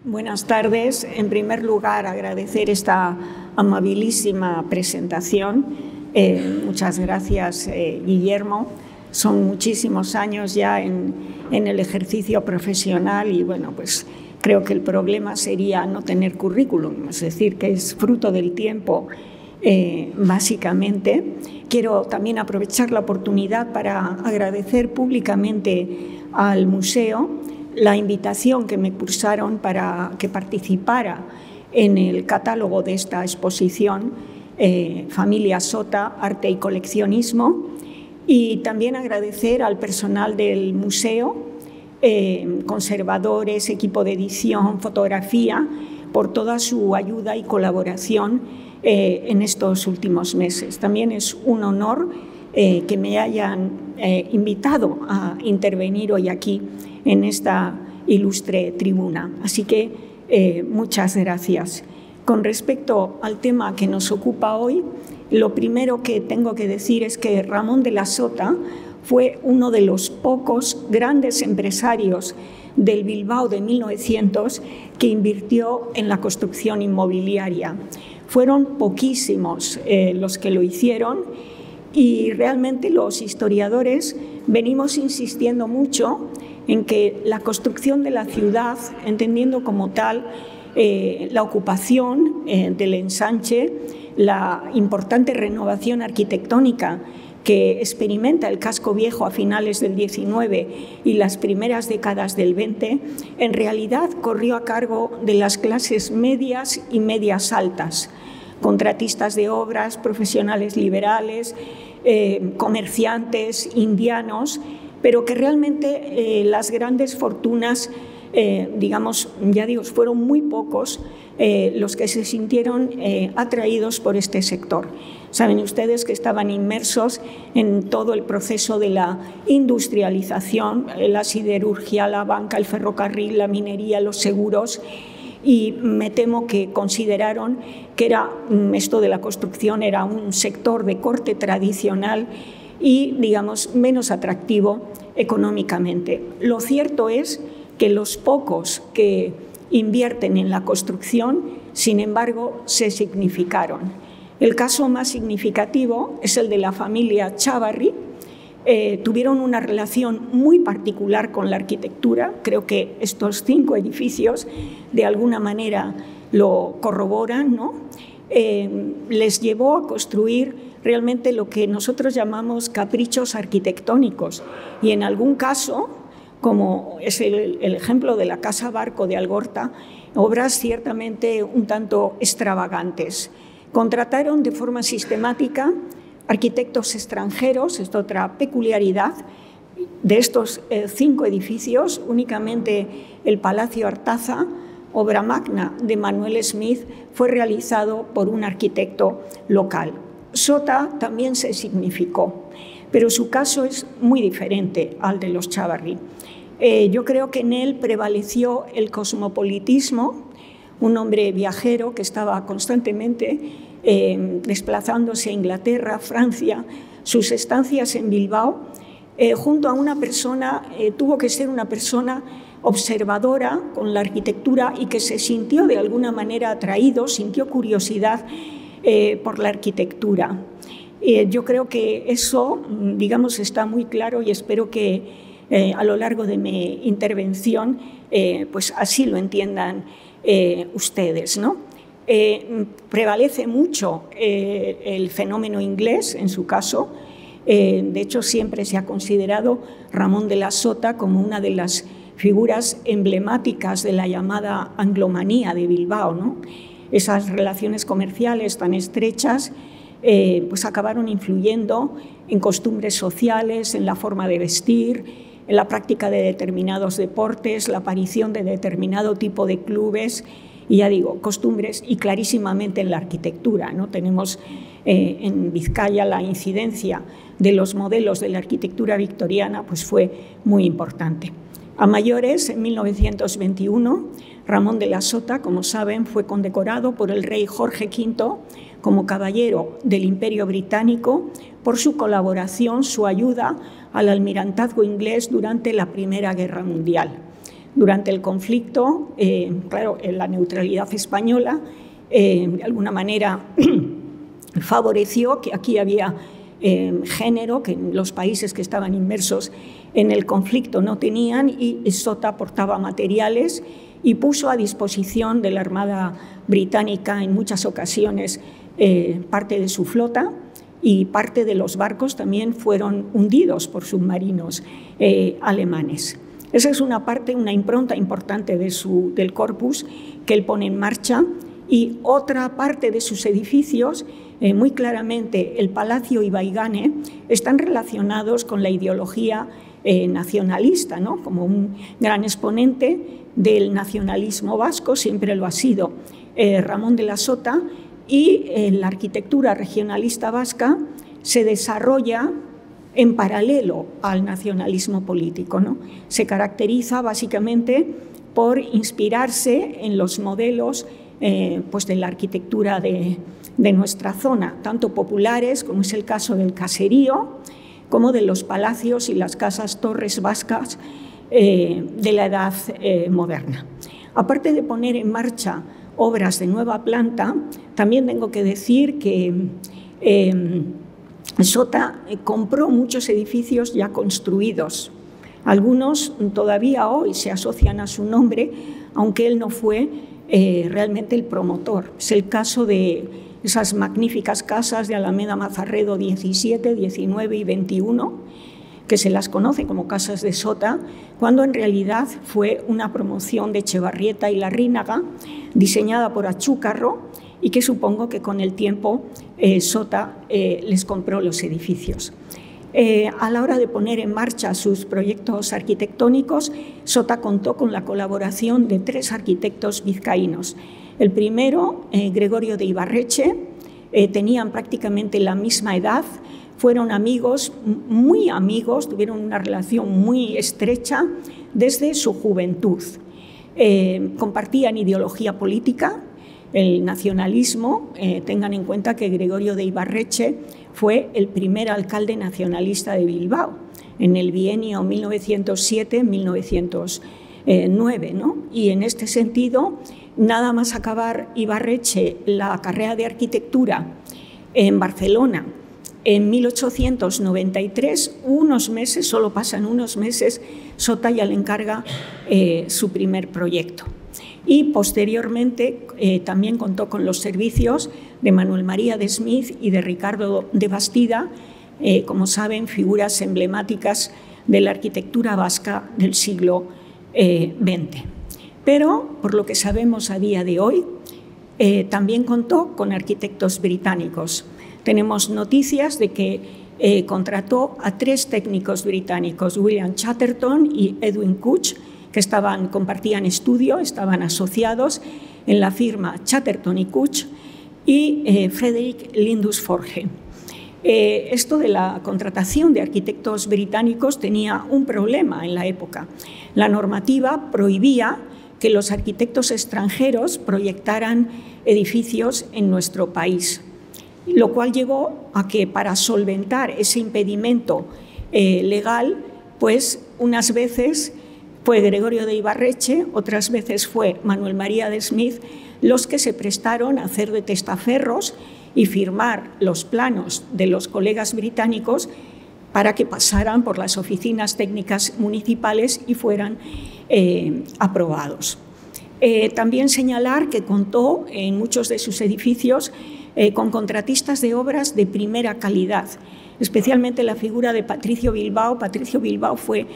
Buenas tardes. En primer lugar, agradecer esta amabilísima presentación. Muchas gracias, Guillermo. Son muchísimos años ya en el ejercicio profesional y, bueno, pues creo que el problema sería no tener currículum, es decir, que es fruto del tiempo, básicamente. Quiero también aprovechar la oportunidad para agradecer públicamente al museo la invitación que me cursaron para que participara en el catálogo de esta exposición, Familia Sota, Arte y Coleccionismo, y también agradecer al personal del museo, conservadores, equipo de edición, fotografía, por toda su ayuda y colaboración en estos últimos meses. También es un honor que me hayan invitado a intervenir hoy aquí en esta ilustre tribuna. Así que muchas gracias. Con respecto al tema que nos ocupa hoy, lo primero que tengo que decir es que Ramón de la Sota fue uno de los pocos grandes empresarios del Bilbao de 1900 que invirtió en la construcción inmobiliaria. Fueron poquísimos los que lo hicieron y realmente los historiadores venimos insistiendo mucho en que la construcción de la ciudad, entendiendo como tal la ocupación del ensanche, la importante renovación arquitectónica que experimenta el casco viejo a finales del XIX y las primeras décadas del XX, en realidad corrió a cargo de las clases medias y medias altas, contratistas de obras, profesionales liberales, comerciantes, indianos, pero que realmente las grandes fortunas, digamos, ya digo, fueron muy pocos los que se sintieron atraídos por este sector. Saben ustedes que estaban inmersos en todo el proceso de la industrialización, la siderurgia, la banca, el ferrocarril, la minería, los seguros, y me temo que consideraron que esto de la construcción era un sector de corte tradicional y, digamos, menos atractivo económicamente. Lo cierto es que los pocos que invierten en la construcción, sin embargo, se significaron. El caso más significativo es el de la familia Chávarri. Tuvieron una relación muy particular con la arquitectura. Creo que estos 5 edificios de alguna manera lo corroboran, ¿no? Les llevó a construir realmente lo que nosotros llamamos caprichos arquitectónicos y en algún caso, como es el ejemplo de la Casa Barco de Algorta, obras ciertamente un tanto extravagantes. Contrataron de forma sistemática arquitectos extranjeros, es otra peculiaridad. De estos 5 edificios, únicamente el Palacio Artaza, obra magna de Manuel Smith, fue realizado por un arquitecto local. Sota también se significó, pero su caso es muy diferente al de los Chávarri. Yo creo que en él prevaleció el cosmopolitismo, un hombre viajero que estaba constantemente desplazándose a Inglaterra, Francia, sus estancias en Bilbao, junto a una persona, tuvo que ser una persona observadora con la arquitectura y que se sintió de alguna manera atraído, sintió curiosidad por la arquitectura. Yo creo que eso, digamos, está muy claro y espero que a lo largo de mi intervención pues así lo entiendan ustedes, ¿no? Prevalece mucho el fenómeno inglés en su caso. De hecho, siempre se ha considerado Ramón de la Sota como una de las figuras emblemáticas de la llamada anglomanía de Bilbao, ¿no? Esas relaciones comerciales tan estrechas pues acabaron influyendo en costumbres sociales, en la forma de vestir, en la práctica de determinados deportes, la aparición de determinado tipo de clubes y, ya digo, costumbres y clarísimamente en la arquitectura, ¿no? Tenemos en Vizcaya la incidencia de los modelos de la arquitectura victoriana, pues fue muy importante. A mayores, en 1921, Ramón de la Sota, como saben, fue condecorado por el rey Jorge V como caballero del Imperio Británico por su colaboración, su ayuda al almirantazgo inglés durante la Primera Guerra Mundial. Durante el conflicto, claro, la neutralidad española de alguna manera favoreció que aquí había género que los países que estaban inmersos en el conflicto no tenían, y Sota aportaba materiales y puso a disposición de la Armada Británica en muchas ocasiones parte de su flota, y parte de los barcos también fueron hundidos por submarinos alemanes. Esa es una parte, una impronta importante del corpus que él pone en marcha, y otra parte de sus edificios, muy claramente el Palacio Ibaigane, están relacionados con la ideología nacionalista, ¿no? Como un gran exponente del nacionalismo vasco, siempre lo ha sido Ramón de la Sota, y la arquitectura regionalista vasca se desarrolla en paralelo al nacionalismo político, ¿no? Se caracteriza básicamente por inspirarse en los modelos pues de la arquitectura de nuestra zona, tanto populares, como es el caso del caserío, como de los palacios y las casas torres vascas de la edad moderna. Aparte de poner en marcha obras de nueva planta, también tengo que decir que Sota compró muchos edificios ya construidos. Algunos todavía hoy se asocian a su nombre, aunque él no fue realmente el promotor. Es el caso de esas magníficas casas de Alameda Mazarredo 17, 19 y 21, que se las conoce como casas de Sota, cuando en realidad fue una promoción de Echevarrieta y Larrínaga, diseñada por Achúcarro, y que supongo que con el tiempo Sota les compró los edificios. A la hora de poner en marcha sus proyectos arquitectónicos, Sota contó con la colaboración de 3 arquitectos vizcaínos. El primero, Gregorio de Ibarreche, tenían prácticamente la misma edad, fueron amigos, muy amigos, tuvieron una relación muy estrecha desde su juventud. Compartían ideología política, el nacionalismo. Tengan en cuenta que Gregorio de Ibarreche fue el primer alcalde nacionalista de Bilbao en el bienio 1907-1909, ¿no? Y en este sentido, nada más acabar Ibarreche la carrera de arquitectura en Barcelona en 1893, unos meses, solo pasan unos meses, Sota ya le encarga su primer proyecto. Y posteriormente también contó con los servicios de Manuel María de Smith y de Ricardo de Bastida, como saben, figuras emblemáticas de la arquitectura vasca del siglo XX. Pero, por lo que sabemos a día de hoy, también contó con arquitectos británicos. Tenemos noticias de que contrató a 3 técnicos británicos, William Chatterton y Edwin Couch, que compartían estudio, estaban asociados en la firma Chatterton y Couch, y Frederick Lindus Forge. Esto de la contratación de arquitectos británicos tenía un problema en la época. La normativa prohibía que los arquitectos extranjeros proyectaran edificios en nuestro país, lo cual llevó a que, para solventar ese impedimento legal, pues unas veces fue Gregorio de Ibarreche, otras veces fue Manuel María de Smith los que se prestaron a hacer de testaferros y firmar los planos de los colegas británicos para que pasaran por las oficinas técnicas municipales y fueran aprobados. También señalar que contó en muchos de sus edificios con contratistas de obras de primera calidad, especialmente la figura de Patricio Bilbao. Patricio Bilbao fue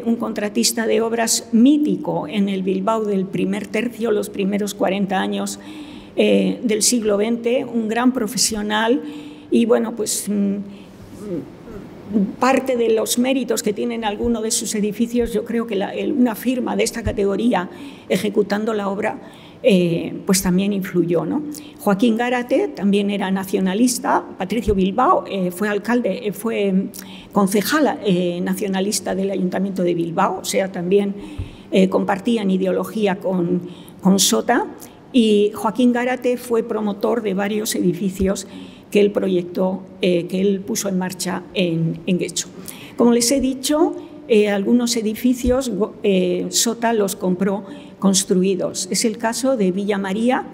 un contratista de obras mítico en el Bilbao del primer tercio, los primeros 40 años del siglo XX, un gran profesional, y bueno, pues parte de los méritos que tienen algunos de sus edificios, yo creo que una firma de esta categoría ejecutando la obra pues también influyó, ¿no? Joaquín Gárate también era nacionalista. Patricio Bilbao fue concejal nacionalista del Ayuntamiento de Bilbao, o sea, también compartían ideología con Sota, y Joaquín Gárate fue promotor de varios edificios que él proyectó, que él puso en marcha en Guecho. Como les he dicho, algunos edificios Sota los compró construidos. Es el caso de Villa María,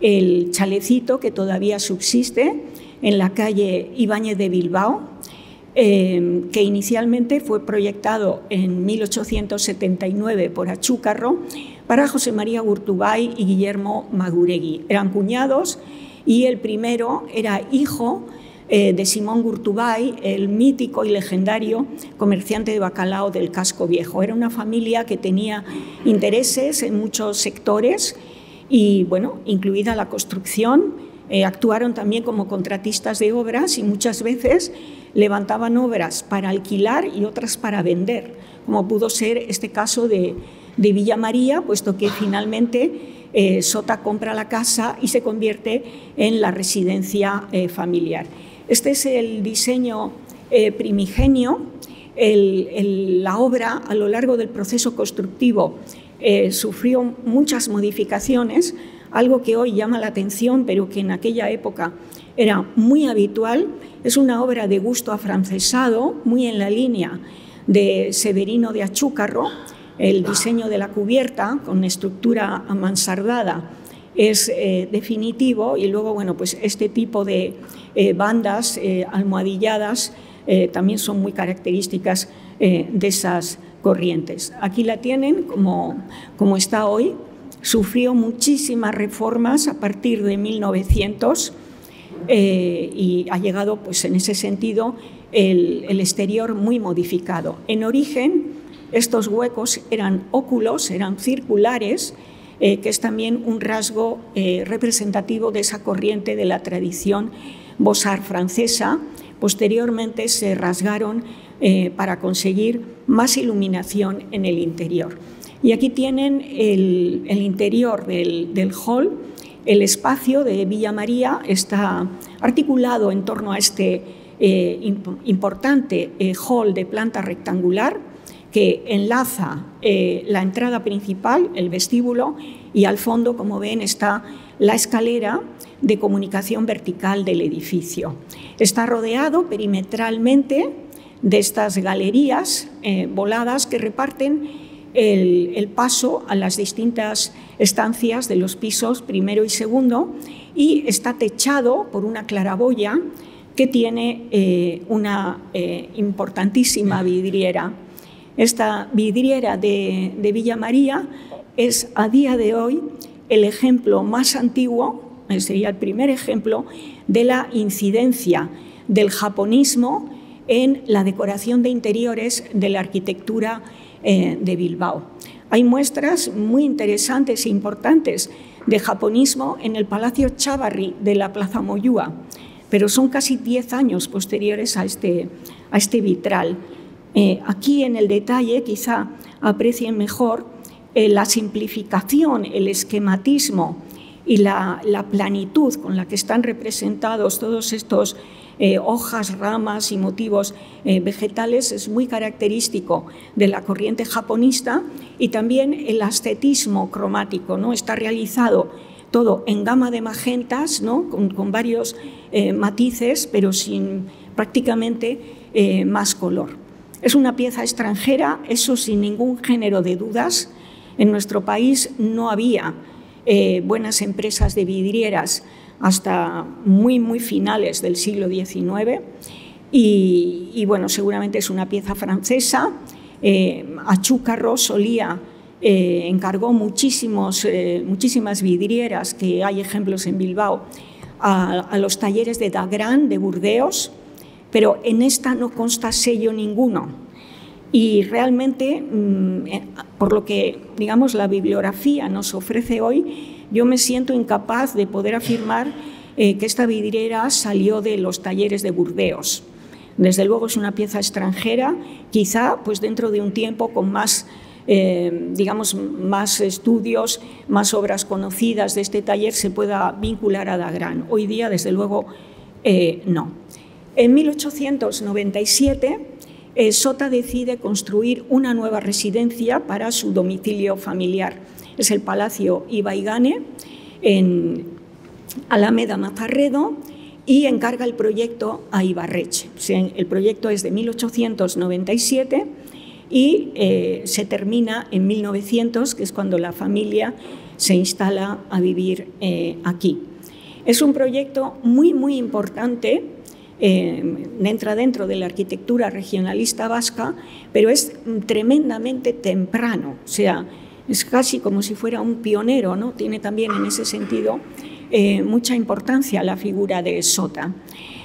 el chalecito que todavía subsiste en la calle Ibáñez de Bilbao, que inicialmente fue proyectado en 1879 por Achúcarro para José María Urtubay y Guillermo Maguregui. Eran cuñados y el primero era hijo de Simón Urtubay, el mítico y legendario comerciante de bacalao del Casco Viejo. Era una familia que tenía intereses en muchos sectores y, bueno, incluida la construcción. Actuaron también como contratistas de obras y muchas veces levantaban obras para alquilar y otras para vender, como pudo ser este caso de Villa María, puesto que finalmente Sota compra la casa y se convierte en la residencia familiar. Este es el diseño primigenio. La obra, a lo largo del proceso constructivo, sufrió muchas modificaciones, algo que hoy llama la atención, pero que en aquella época era muy habitual. Es una obra de gusto afrancesado, muy en la línea de Severino de Achúcarro. El diseño de la cubierta, con estructura amansardada, es definitivo, y luego, bueno, pues este tipo de bandas almohadilladas también son muy características de esas corrientes. Aquí la tienen como está hoy. Sufrió muchísimas reformas a partir de 1900 y ha llegado, pues, en ese sentido, el exterior muy modificado. En origen, estos huecos eran óculos, eran circulares, que es también un rasgo representativo de esa corriente de la tradición Beaux-Arts francesa. Posteriormente se rasgaron para conseguir más iluminación en el interior. Y aquí tienen el interior del hall. El espacio de Villa María está articulado en torno a este importante hall de planta rectangular que enlaza la entrada principal, el vestíbulo, y al fondo, como ven, está la escalera de comunicación vertical del edificio. Está rodeado perimetralmente de estas galerías voladas que reparten el paso a las distintas estancias de los pisos primero y segundo, y está techado por una claraboya que tiene una importantísima vidriera. Esta vidriera de Villa María es a día de hoy el ejemplo más antiguo, sería el primer ejemplo de la incidencia del japonismo en la decoración de interiores de la arquitectura de Bilbao. Hay muestras muy interesantes e importantes de japonismo en el Palacio Chávarri de la Plaza Moyúa, pero son casi 10 años posteriores a este vitral. Aquí en el detalle quizá aprecien mejor la simplificación, el esquematismo y la planitud con la que están representados todos estos hojas, ramas y motivos vegetales. Es muy característico de la corriente japonista, y también el ascetismo cromático, ¿no? Está realizado todo en gama de magentas, ¿no? con varios matices, pero sin prácticamente más color. Es una pieza extranjera, eso sin ningún género de dudas. En nuestro país no había buenas empresas de vidrieras hasta muy finales del siglo XIX, y bueno, seguramente es una pieza francesa. Achúcarro encargó muchísimas vidrieras, que hay ejemplos en Bilbao, a los talleres de Dagrán de Burdeos, pero en esta no consta sello ninguno. Y realmente, por lo que, digamos, la bibliografía nos ofrece hoy, yo me siento incapaz de poder afirmar que esta vidriera salió de los talleres de Burdeos. Desde luego es una pieza extranjera, quizá pues dentro de un tiempo con más, más estudios, más obras conocidas de este taller se pueda vincular a Dagrán. Hoy día, desde luego, no. En 1897, Sota decide construir una nueva residencia para su domicilio familiar. Es el Palacio Ibaigane, en Alameda Mazarredo, y encarga el proyecto a Ibarretxe. El proyecto es de 1897, y se termina en 1900, que es cuando la familia se instala a vivir aquí. Es un proyecto muy, muy importante, entra dentro de la arquitectura regionalista vasca, pero es tremendamente temprano, o sea, es casi como si fuera un pionero, ¿no? Tiene también en ese sentido mucha importancia la figura de Sota.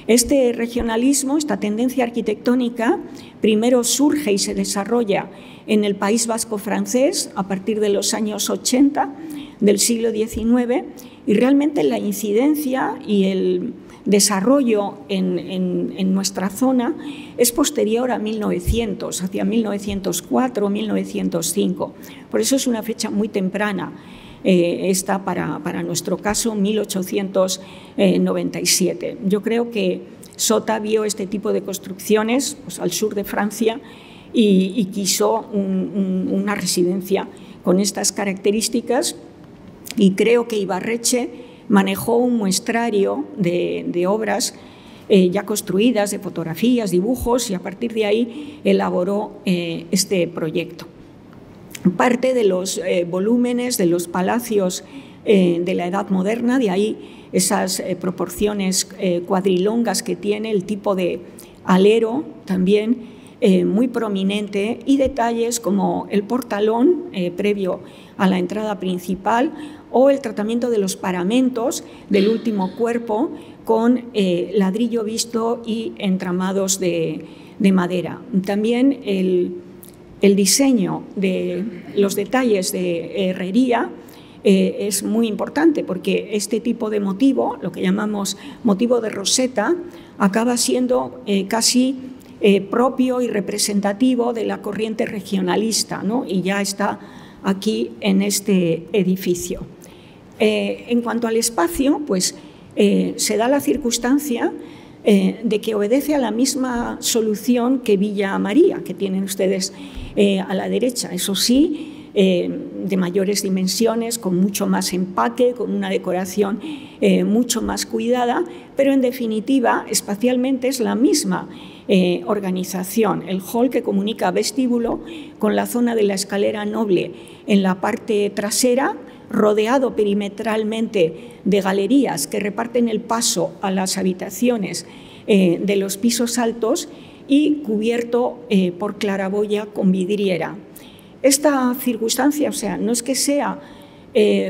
Este regionalismo, esta tendencia arquitectónica, primero surge y se desarrolla en el País Vasco francés a partir de los años 80 del siglo XIX, y realmente la incidencia y el desarrollo en nuestra zona es posterior a 1900, hacia 1904, 1905. Por eso es una fecha muy temprana, esta para nuestro caso, 1897. Yo creo que Sota vio este tipo de construcciones pues, al sur de Francia y quiso una residencia con estas características, y creo que Ibarretxe manejó un muestrario de obras ya construidas, de fotografías, dibujos, y a partir de ahí elaboró este proyecto. Parte de los volúmenes de los palacios de la Edad Moderna, de ahí esas proporciones cuadrilongas que tiene, el tipo de alero también muy prominente, y detalles como el portalón previo a la entrada principal o el tratamiento de los paramentos del último cuerpo con ladrillo visto y entramados de madera. También el diseño de los detalles de herrería es muy importante, porque este tipo de motivo, lo que llamamos motivo de roseta, acaba siendo casi propio y representativo de la corriente regionalista, ¿no? Y ya está aquí en este edificio. En cuanto al espacio, pues se da la circunstancia de que obedece a la misma solución que Villa María, que tienen ustedes a la derecha. Eso sí, de mayores dimensiones, con mucho más empaque, con una decoración mucho más cuidada, pero en definitiva, espacialmente es la misma organización. El hall que comunica vestíbulo con la zona de la escalera noble en la parte trasera, rodeado perimetralmente de galerías que reparten el paso a las habitaciones de los pisos altos, y cubierto por claraboya con vidriera. Esta circunstancia, o sea, no es que sea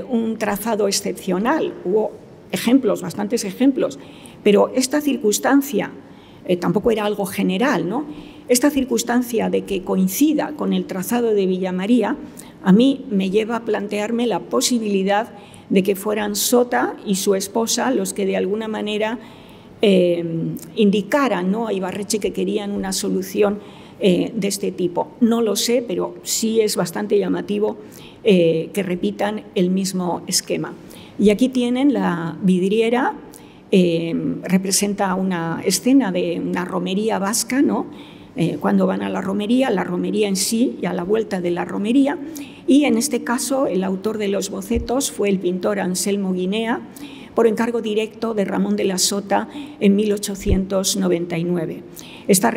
un trazado excepcional, hubo ejemplos, bastantes ejemplos, pero esta circunstancia tampoco era algo general, ¿no? Esta circunstancia de que coincida con el trazado de Villa María a mí me lleva a plantearme la posibilidad de que fueran Sota y su esposa los que de alguna manera indicaran, ¿no?, a Ibarretxe que querían una solución de este tipo. No lo sé, pero sí es bastante llamativo que repitan el mismo esquema. Y aquí tienen la vidriera, representa una escena de una romería vasca, ¿no? Cuando van a la romería en sí y a la vuelta de la romería, y en este caso el autor de los bocetos fue el pintor Anselmo Guinea, por encargo directo de Ramón de la Sota en 1899. Está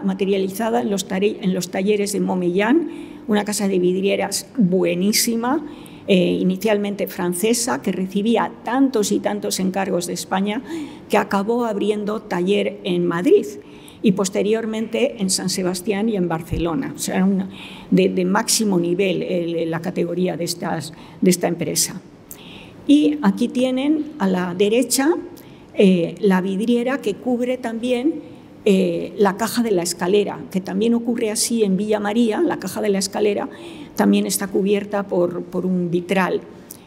materializada en los talleres de Momellán, una casa de vidrieras buenísima, inicialmente francesa, que recibía tantos y tantos encargos de España que acabó abriendo taller en Madrid y posteriormente en San Sebastián y en Barcelona. O sea, de máximo nivel la categoría de esta empresa. Y aquí tienen a la derecha la vidriera que cubre también la caja de la escalera, que también ocurre así en Villa María. La caja de la escalera también está cubierta por un vitral.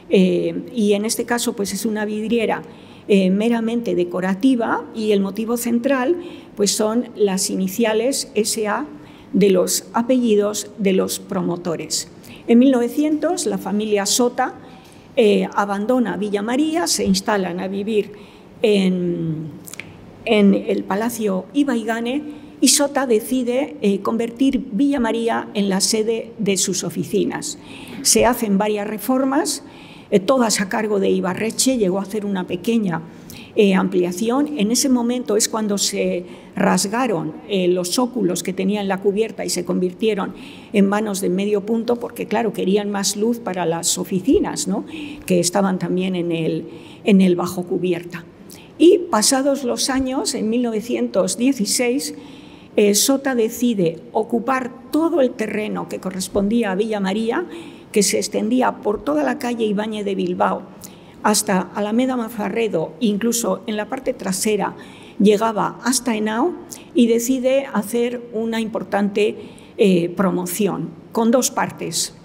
Y en este caso pues es una vidriera meramente decorativa, y el motivo central pues son las iniciales SA de los apellidos de los promotores. En 1900 la familia Sota abandona Villa María, se instalan a vivir en el Palacio Ibaigane, y Sota decide convertir Villa María en la sede de sus oficinas. Se hacen varias reformas, todas a cargo de Ibarretxe. Llegó a hacer una pequeña ampliación. En ese momento es cuando se rasgaron los óculos que tenía en la cubierta y se convirtieron en vanos de medio punto, porque claro, querían más luz para las oficinas, ¿no?, que estaban también en el bajo cubierta. Y pasados los años, en 1916, Sota decide ocupar todo el terreno que correspondía a Villa María, que se extendía por toda la calle Ibáñez de Bilbao hasta Alameda Mazarredo, incluso en la parte trasera llegaba hasta Henao, y decide hacer una importante promoción con dos partes.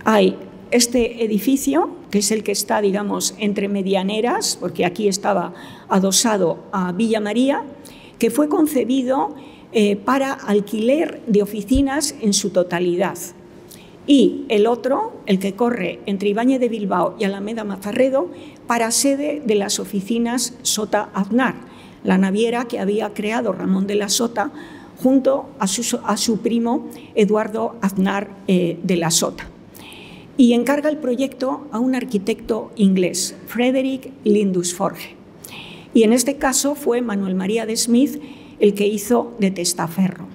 Hay este edificio, que es el que está, digamos, entre medianeras, porque aquí estaba adosado a Villa María, que fue concebido para alquiler de oficinas en su totalidad. Y el otro, el que corre entre Ibáñez de Bilbao y Alameda Mazarredo, para sede de las oficinas Sota Aznar, la naviera que había creado Ramón de la Sota junto a su primo Eduardo Aznar de la Sota. Y encarga el proyecto a un arquitecto inglés, Frederick Lindusforge. Y en este caso fue Manuel María de Smith el que hizo de testaferro.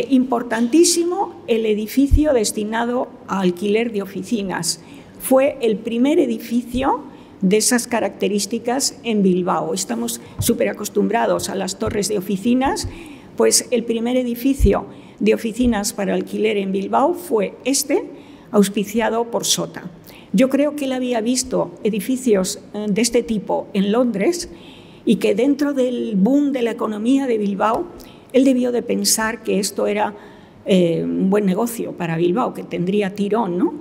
Importantísimo el edificio destinado a alquiler de oficinas. Fue el primer edificio de esas características en Bilbao. Estamos súper acostumbrados a las torres de oficinas, pues el primer edificio de oficinas para alquiler en Bilbao fue este, auspiciado por Sota. Yo creo que él había visto edificios de este tipo en Londres y que dentro del boom de la economía de Bilbao, él debió de pensar que esto era un buen negocio para Bilbao, que tendría tirón, ¿no?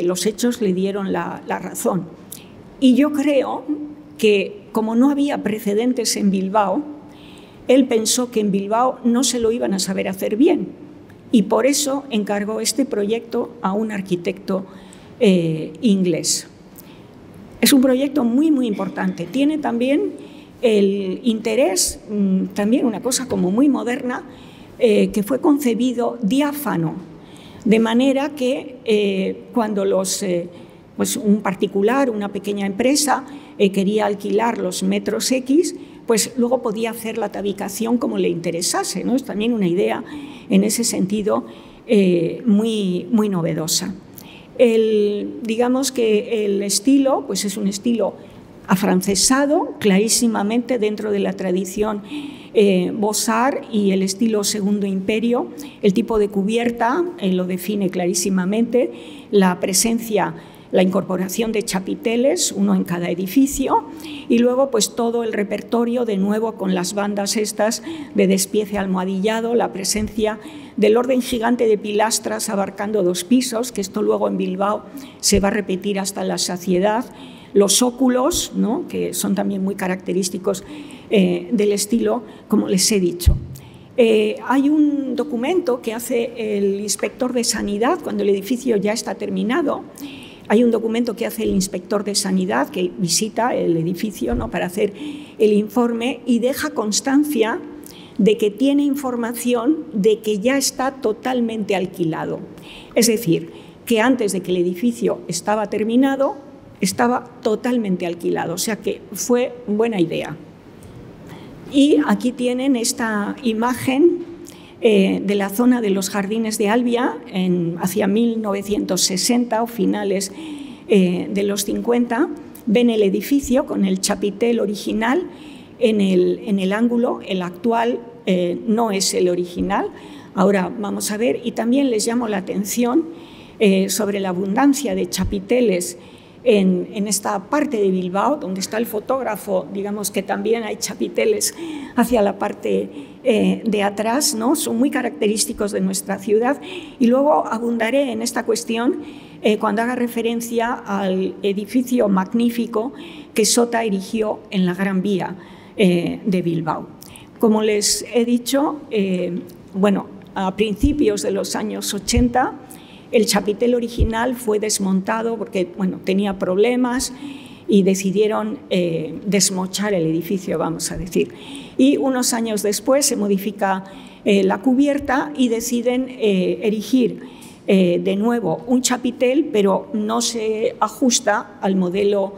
Los hechos le dieron la razón. Y yo creo que, como no había precedentes en Bilbao, él pensó que en Bilbao no se lo iban a saber hacer bien, y por eso encargó este proyecto a un arquitecto inglés. Es un proyecto muy, muy importante. Tiene también el interés, también una cosa como muy moderna, que fue concebido diáfano, de manera que cuando pues un particular, una pequeña empresa, quería alquilar los metros X, pues luego podía hacer la tabicación como le interesase, ¿no? Es también una idea en ese sentido muy, muy novedosa. Digamos que el estilo, pues es un estilo afrancesado, clarísimamente dentro de la tradición Beaux-Arts y el estilo Segundo Imperio. El tipo de cubierta lo define clarísimamente, la presencia, la incorporación de chapiteles, uno en cada edificio, y luego pues todo el repertorio, de nuevo con las bandas estas de despiece almohadillado, la presencia del orden gigante de pilastras abarcando 2 pisos, que esto luego en Bilbao se va a repetir hasta la saciedad, los óculos, ¿no?, que son también muy característicos del estilo, como les he dicho. Hay un documento que hace el inspector de Sanidad cuando el edificio ya está terminado. Hay un documento que hace el inspector de Sanidad que visita el edificio, ¿no?, para hacer el informe, y deja constancia de que tiene información de que ya está totalmente alquilado. Es decir, que antes de que el edificio estaba terminado, estaba totalmente alquilado, o sea que fue buena idea. Y aquí tienen esta imagen de la zona de los Jardines de Albia hacia 1960 o finales de los 50. Ven el edificio con el chapitel original en el ángulo. El actual no es el original. Ahora vamos a ver, y también les llamo la atención sobre la abundancia de chapiteles en esta parte de Bilbao, donde está el fotógrafo. Digamos que también hay chapiteles hacia la parte de atrás, ¿no? Son muy característicos de nuestra ciudad. Y luego abundaré en esta cuestión cuando haga referencia al edificio magnífico que Sota erigió en la Gran Vía de Bilbao. Como les he dicho, bueno, a principios de los años 80, el chapitel original fue desmontado porque, bueno, tenía problemas y decidieron desmochar el edificio, vamos a decir. Y unos años después se modifica la cubierta y deciden erigir de nuevo un chapitel, pero no se ajusta al modelo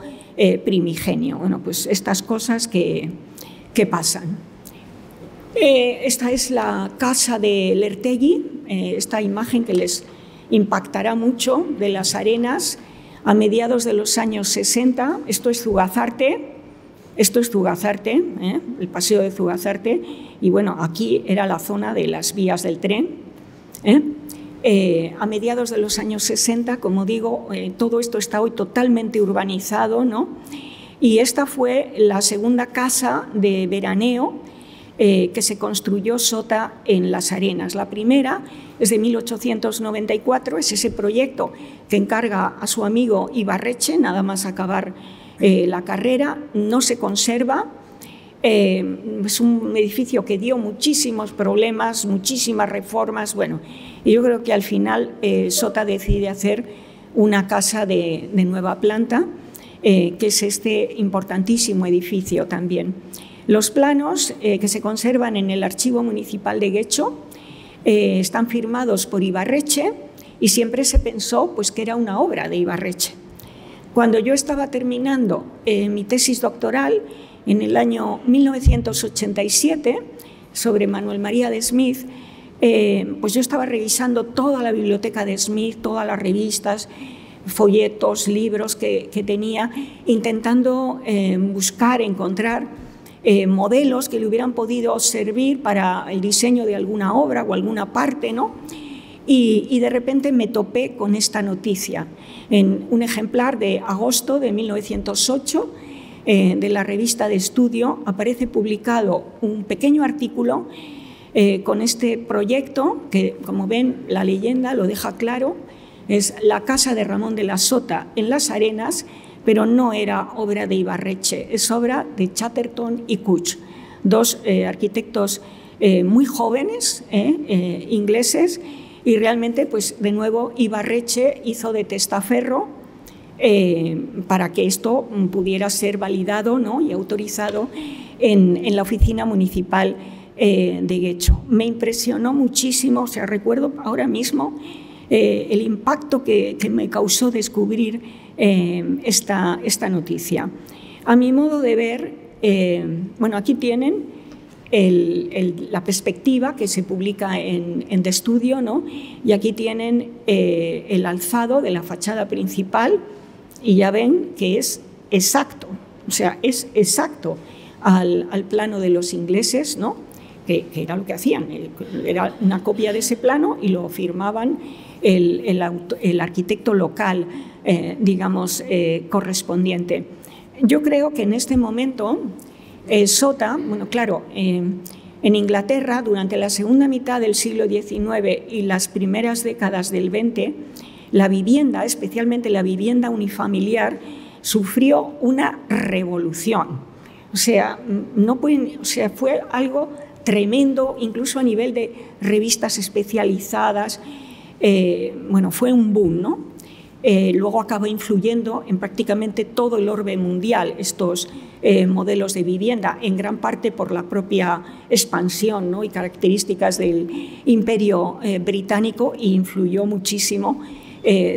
primigenio. Bueno, pues estas cosas que pasan. Esta es la casa de Lertegui, esta imagen que les impactará mucho, de las Arenas, a mediados de los años 60. Esto es Zugazarte, el paseo de Zugazarte, y bueno, aquí era la zona de las vías del tren. A mediados de los años 60, como digo, todo esto está hoy totalmente urbanizado, ¿no? Y esta fue la segunda casa de veraneo que se construyó Sota en Las Arenas. La primera es de 1894, es ese proyecto que encarga a su amigo Ibarretxe, nada más acabar la carrera, no se conserva. Es un edificio que dio muchísimos problemas, muchísimas reformas, bueno, y yo creo que al final Sota decide hacer una casa de nueva planta, que es este importantísimo edificio también. Los planos que se conservan en el Archivo Municipal de Getxo están firmados por Ibarretxe y siempre se pensó pues, que era una obra de Ibarretxe. Cuando yo estaba terminando mi tesis doctoral en el año 1987 sobre Manuel María de Smith, pues yo estaba revisando toda la biblioteca de Smith, todas las revistas, folletos, libros que tenía, intentando encontrar modelos que le hubieran podido servir para el diseño de alguna obra o alguna parte, ¿no? Y de repente me topé con esta noticia en un ejemplar de agosto de 1908 de la revista de estudio. Aparece publicado un pequeño artículo con este proyecto que, como ven, la leyenda lo deja claro, es la casa de Ramón de la Sota en Las Arenas, pero no era obra de Ibarretxe, es obra de Chatterton y Couch, dos arquitectos muy jóvenes, ingleses, y realmente, pues, de nuevo, Ibarretxe hizo de testaferro para que esto pudiera ser validado, ¿no? Y autorizado en la oficina municipal de Getxo. Me impresionó muchísimo, o sea, recuerdo ahora mismo el impacto que me causó descubrir esta noticia. A mi modo de ver, bueno, aquí tienen la perspectiva que se publica en The Studio, ¿no? Y aquí tienen el alzado de la fachada principal y ya ven que es exacto, o sea, es exacto al plano de los ingleses, ¿no? Que era lo que hacían, era una copia de ese plano y lo firmaban el arquitecto local, digamos, correspondiente. Yo creo que en este momento Sota, bueno, claro, en Inglaterra durante la segunda mitad del siglo XIX y las primeras décadas del XX, la vivienda, especialmente la vivienda unifamiliar, sufrió una revolución. O sea, fue algo tremendo, incluso a nivel de revistas especializadas. Bueno, fue un boom, ¿no? Luego acabó influyendo en prácticamente todo el orbe mundial estos modelos de vivienda, en gran parte por la propia expansión, ¿no? Y características del Imperio británico, e influyó muchísimo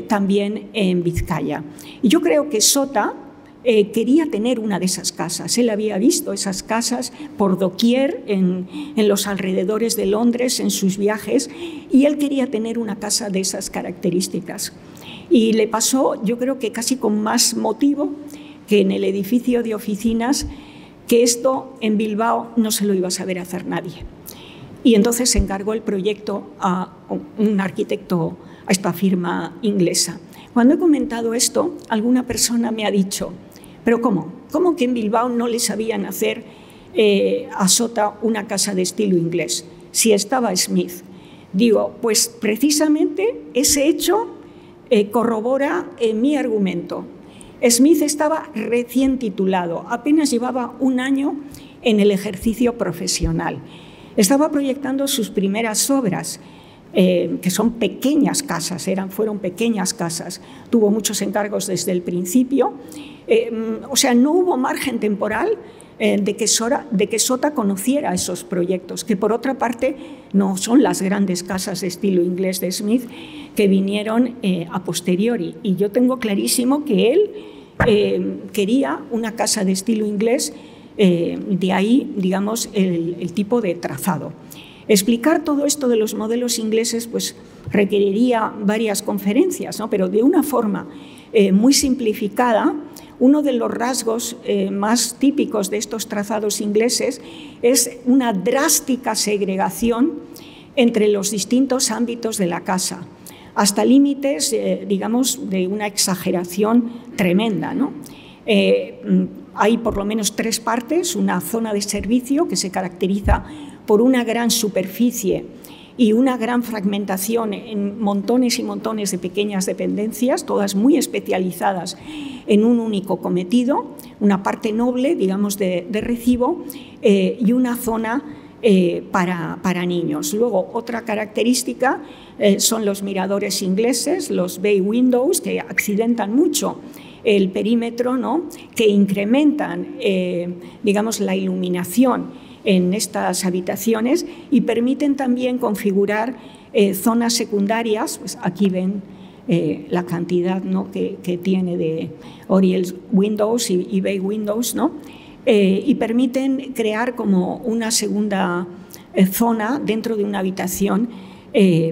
también en Vizcaya. Y yo creo que Sota quería tener una de esas casas. Él había visto esas casas por doquier en los alrededores de Londres, en sus viajes, y él quería tener una casa de esas características. Y le pasó, yo creo que casi con más motivo que en el edificio de oficinas, que esto en Bilbao no se lo iba a saber hacer nadie. Y entonces se encargó el proyecto a un arquitecto, a esta firma inglesa. Cuando he comentado esto, alguna persona me ha dicho: ¿pero cómo? ¿Cómo que en Bilbao no le sabían hacer a Sota una casa de estilo inglés si estaba Smith? Digo, pues precisamente ese hecho corrobora mi argumento. Smith estaba recién titulado, apenas llevaba un año en el ejercicio profesional. Estaba proyectando sus primeras obras, que son pequeñas casas, fueron pequeñas casas. Tuvo muchos encargos desde el principio. O sea, no hubo margen temporal de que Sota conociera esos proyectos, que por otra parte no son las grandes casas de estilo inglés de Smith que vinieron a posteriori. Y yo tengo clarísimo que él quería una casa de estilo inglés, de ahí, digamos, el tipo de trazado. Explicar todo esto de los modelos ingleses pues, requeriría varias conferencias, ¿no? Pero de una forma muy simplificada, uno de los rasgos más típicos de estos trazados ingleses es una drástica segregación entre los distintos ámbitos de la casa, hasta límites, digamos, de una exageración tremenda, ¿no? Hay por lo menos 3 partes: una zona de servicio que se caracteriza por una gran superficie y una gran fragmentación en montones y montones de pequeñas dependencias, todas muy especializadas en un único cometido, una parte noble, digamos, de recibo, y una zona para niños. Luego, otra característica son los miradores ingleses, los bay windows, que accidentan mucho el perímetro, ¿no? Que incrementan, digamos, la iluminación en estas habitaciones y permiten también configurar zonas secundarias. Pues aquí ven la cantidad, ¿no? que tiene de Oriel Windows y Bay Windows, ¿no? Y permiten crear como una segunda zona dentro de una habitación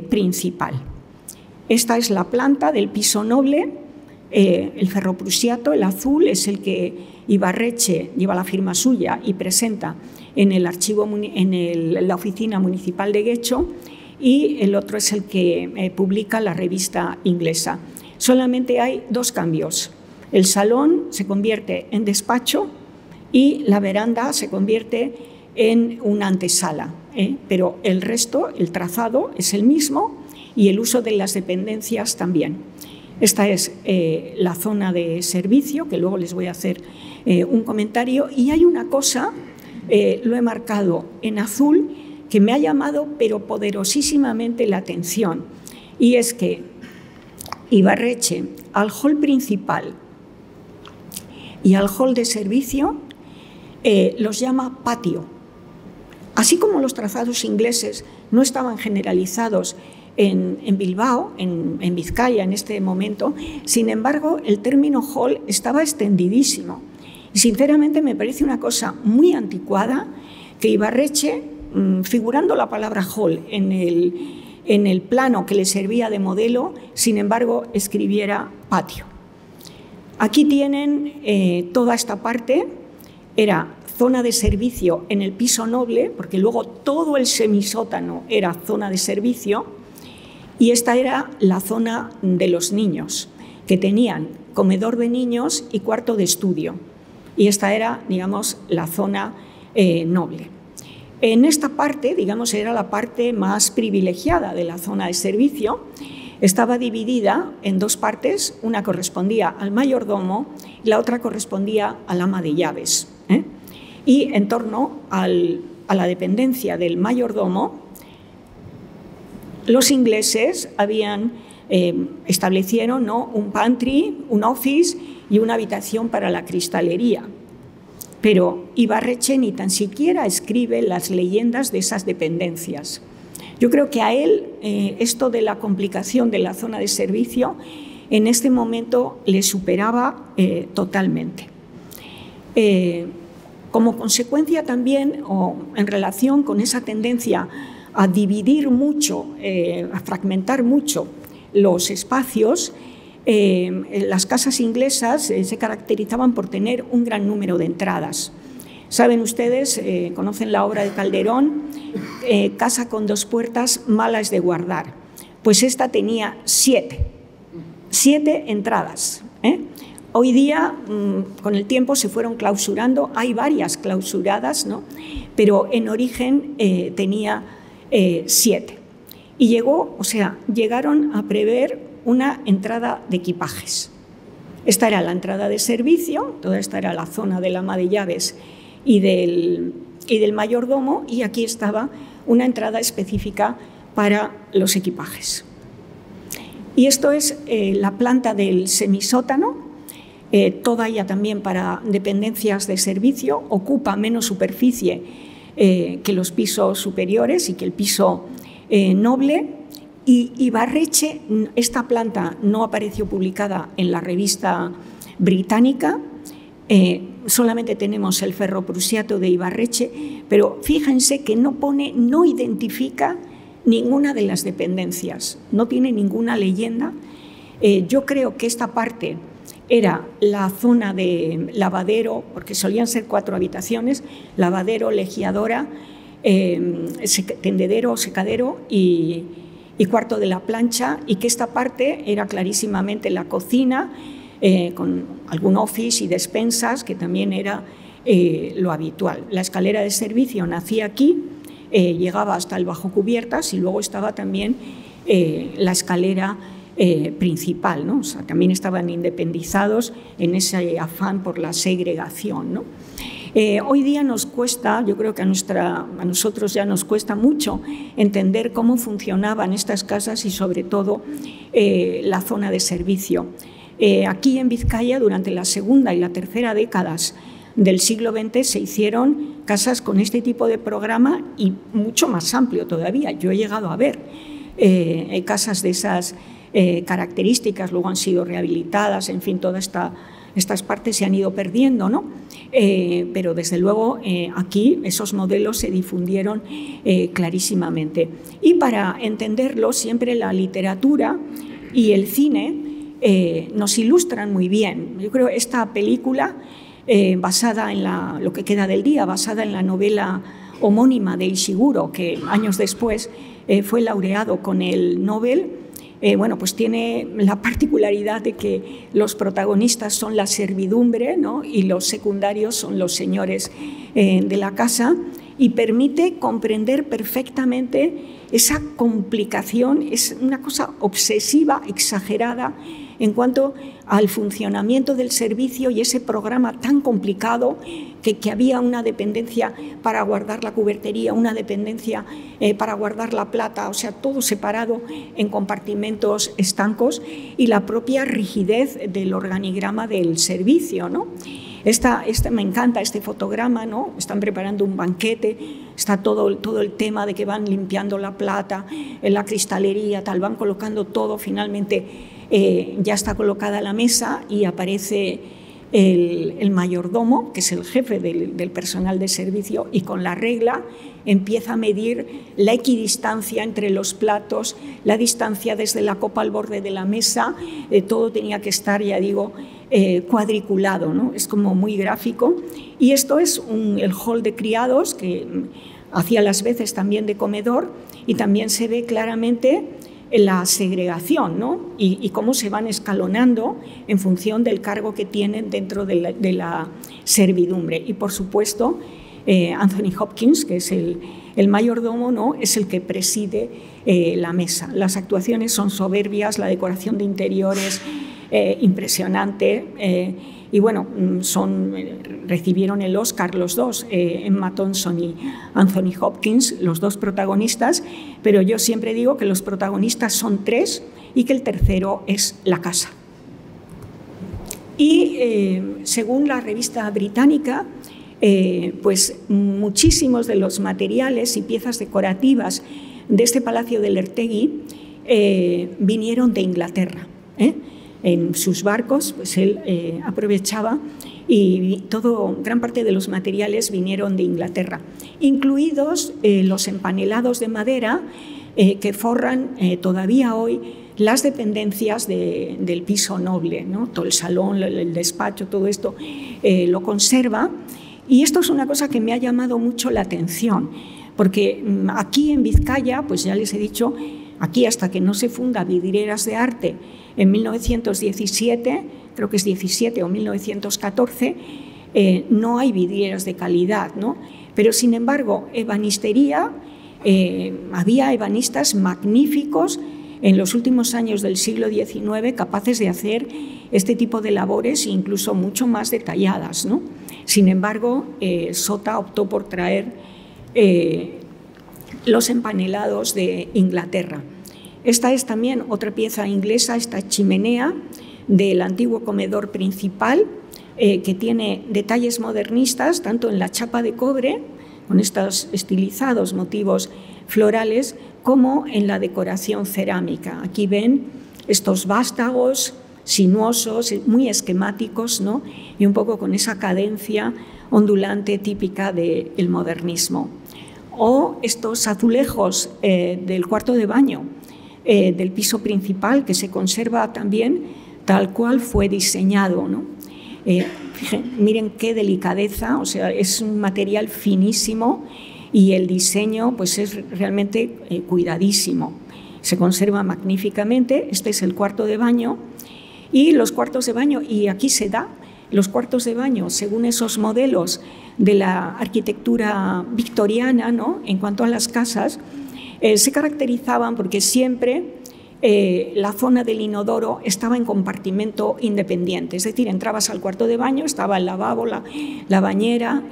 principal. Esta es la planta del piso noble. El ferroprusiato, el azul, es el que Ibarretxe lleva la firma suya y presenta en el archivo, en la oficina municipal de Getxo, y el otro es el que publica la revista inglesa. Solamente hay 2 cambios. El salón se convierte en despacho y la veranda se convierte en una antesala, pero el resto, el trazado, es el mismo y el uso de las dependencias también. Esta es la zona de servicio, que luego les voy a hacer un comentario. Y hay una cosa, lo he marcado en azul, que me ha llamado pero poderosísimamente la atención, y es que Ibarretxe al hall principal y al hall de servicio los llama patio. Así como los trazados ingleses no estaban generalizados en Bilbao, en Vizcaya en este momento, sin embargo, el término hall estaba extendidísimo. Y sinceramente me parece una cosa muy anticuada que Ibarretxe, figurando la palabra hall en el plano que le servía de modelo, sin embargo, escribiera patio. Aquí tienen toda esta parte, era zona de servicio en el piso noble, porque luego todo el semisótano era zona de servicio. Y esta era la zona de los niños, que tenían comedor de niños y cuarto de estudio. Y esta era, digamos, la zona noble. En esta parte, digamos, era la parte más privilegiada de la zona de servicio. Estaba dividida en 2 partes, una correspondía al mayordomo y la otra correspondía al ama de llaves. Y en torno a la dependencia del mayordomo, los ingleses establecieron, ¿no?, un pantry, un office y una habitación para la cristalería. Pero Ibarretxe ni tan siquiera escribe las leyendas de esas dependencias. Yo creo que a él esto de la complicación de la zona de servicio en este momento le superaba totalmente. Como consecuencia también, o en relación con esa tendencia a dividir mucho, a fragmentar mucho los espacios, las casas inglesas se caracterizaban por tener un gran número de entradas. Saben ustedes, conocen la obra de Calderón, Casa con 2 puertas, mala es de guardar. Pues esta tenía 7 entradas. Hoy día, con el tiempo, se fueron clausurando, hay varias clausuradas, ¿no? Pero en origen tenía 7. Y llegaron a prever una entrada de equipajes. Esta era la entrada de servicio, toda esta era la zona del ama de llaves y del mayordomo, y aquí estaba una entrada específica para los equipajes. Y esto es la planta del semisótano, toda ella también para dependencias de servicio, ocupa menos superficie que los pisos superiores y que el piso noble. Y Ibarretxe, esta planta no apareció publicada en la revista británica. Solamente tenemos el Ferro Prusiato de Ibarretxe, pero fíjense que no identifica ninguna de las dependencias, no tiene ninguna leyenda. Yo creo que esta parte era la zona de lavadero, porque solían ser 4 habitaciones, lavadero, legiadora, tendedero, secadero y cuarto de la plancha, y que esta parte era clarísimamente la cocina, con algún office y despensas, que también era lo habitual. La escalera de servicio nacía aquí, llegaba hasta el bajo cubiertas, y luego estaba también la escalera principal, ¿no? O sea, también estaban independizados en ese afán por la segregación, ¿no? Hoy día nos cuesta, yo creo que a nosotros ya nos cuesta mucho entender cómo funcionaban estas casas y sobre todo la zona de servicio. Aquí en Vizcaya, durante la segunda y la tercera décadas del siglo XX, se hicieron casas con este tipo de programa y mucho más amplio todavía. Yo he llegado a ver casas de esas características, luego han sido rehabilitadas, en fin, todas estas partes se han ido perdiendo, ¿no? Pero desde luego aquí esos modelos se difundieron clarísimamente. Y para entenderlo, siempre la literatura y el cine nos ilustran muy bien. Yo creo que esta película, basada en lo que queda del día, basada en la novela homónima de Ishiguro, que años después fue laureado con el Nobel, bueno, pues tiene la particularidad de que los protagonistas son la servidumbre, ¿no? Y los secundarios son los señores de la casa, y permite comprender perfectamente esa complicación, es una cosa obsesiva, exagerada, en cuanto al funcionamiento del servicio y ese programa tan complicado que había una dependencia para guardar la cubertería, una dependencia para guardar la plata, o sea, todo separado en compartimentos estancos, y la propia rigidez del organigrama del servicio, ¿no? Me encanta este fotograma, ¿no? Están preparando un banquete, está todo el tema de que van limpiando la plata, en la cristalería, tal, van colocando todo, finalmente ya está colocada la mesa y aparece el mayordomo, que es el jefe del personal de servicio, y con la regla empieza a medir la equidistancia entre los platos, la distancia desde la copa al borde de la mesa, todo tenía que estar, ya digo, cuadriculado, ¿no? Es como muy gráfico. Y esto es el hall de criados, que hacía las veces también de comedor, y también se ve claramente la segregación, ¿no? Y cómo se van escalonando en función del cargo que tienen dentro de la servidumbre. Y por supuesto, Anthony Hopkins, que es el mayordomo, ¿no? Es el que preside la mesa. Las actuaciones son soberbias, la decoración de interiores impresionante, y bueno, recibieron el Oscar los dos, Emma Thompson y Anthony Hopkins, los dos protagonistas, pero yo siempre digo que los protagonistas son 3 y que el tercero es la casa. Y según la revista británica, pues muchísimos de los materiales y piezas decorativas de este Palacio del Ertegui vinieron de Inglaterra. En sus barcos, pues él aprovechaba, y gran parte de los materiales vinieron de Inglaterra, incluidos los empanelados de madera que forran todavía hoy las dependencias del piso noble, ¿no? Todo el salón, el despacho, todo esto lo conserva. Y esto es una cosa que me ha llamado mucho la atención, porque aquí en Vizcaya, pues ya les he dicho, aquí hasta que no se funda Vidrieras de Arte en 1917, creo que es 17 o 1914, no hay vidrieras de calidad, ¿no? Pero sin embargo, ebanistería, había ebanistas magníficos en los últimos años del siglo XIX capaces de hacer este tipo de labores, incluso mucho más detalladas, ¿no? Sin embargo, Sota optó por traer los empanelados de Inglaterra. Esta es también otra pieza inglesa, esta chimenea del antiguo comedor principal, que tiene detalles modernistas, tanto en la chapa de cobre, con estos estilizados motivos florales, como en la decoración cerámica. Aquí ven estos vástagos sinuosos, muy esquemáticos, ¿no? Y un poco con esa cadencia ondulante típica del modernismo. O estos azulejos del cuarto de baño del piso principal, que se conserva también tal cual fue diseñado, ¿no? Miren qué delicadeza, o sea, es un material finísimo y el diseño pues es realmente cuidadísimo. Se conserva magníficamente. Este es el cuarto de baño y los cuartos de baño, y aquí se da los cuartos de baño según esos modelos de la arquitectura victoriana, ¿no? En cuanto a las casas, se caracterizaban porque siempre la zona del inodoro estaba en compartimento independiente, es decir, entrabas al cuarto de baño, estaba el lavabo, la bañera,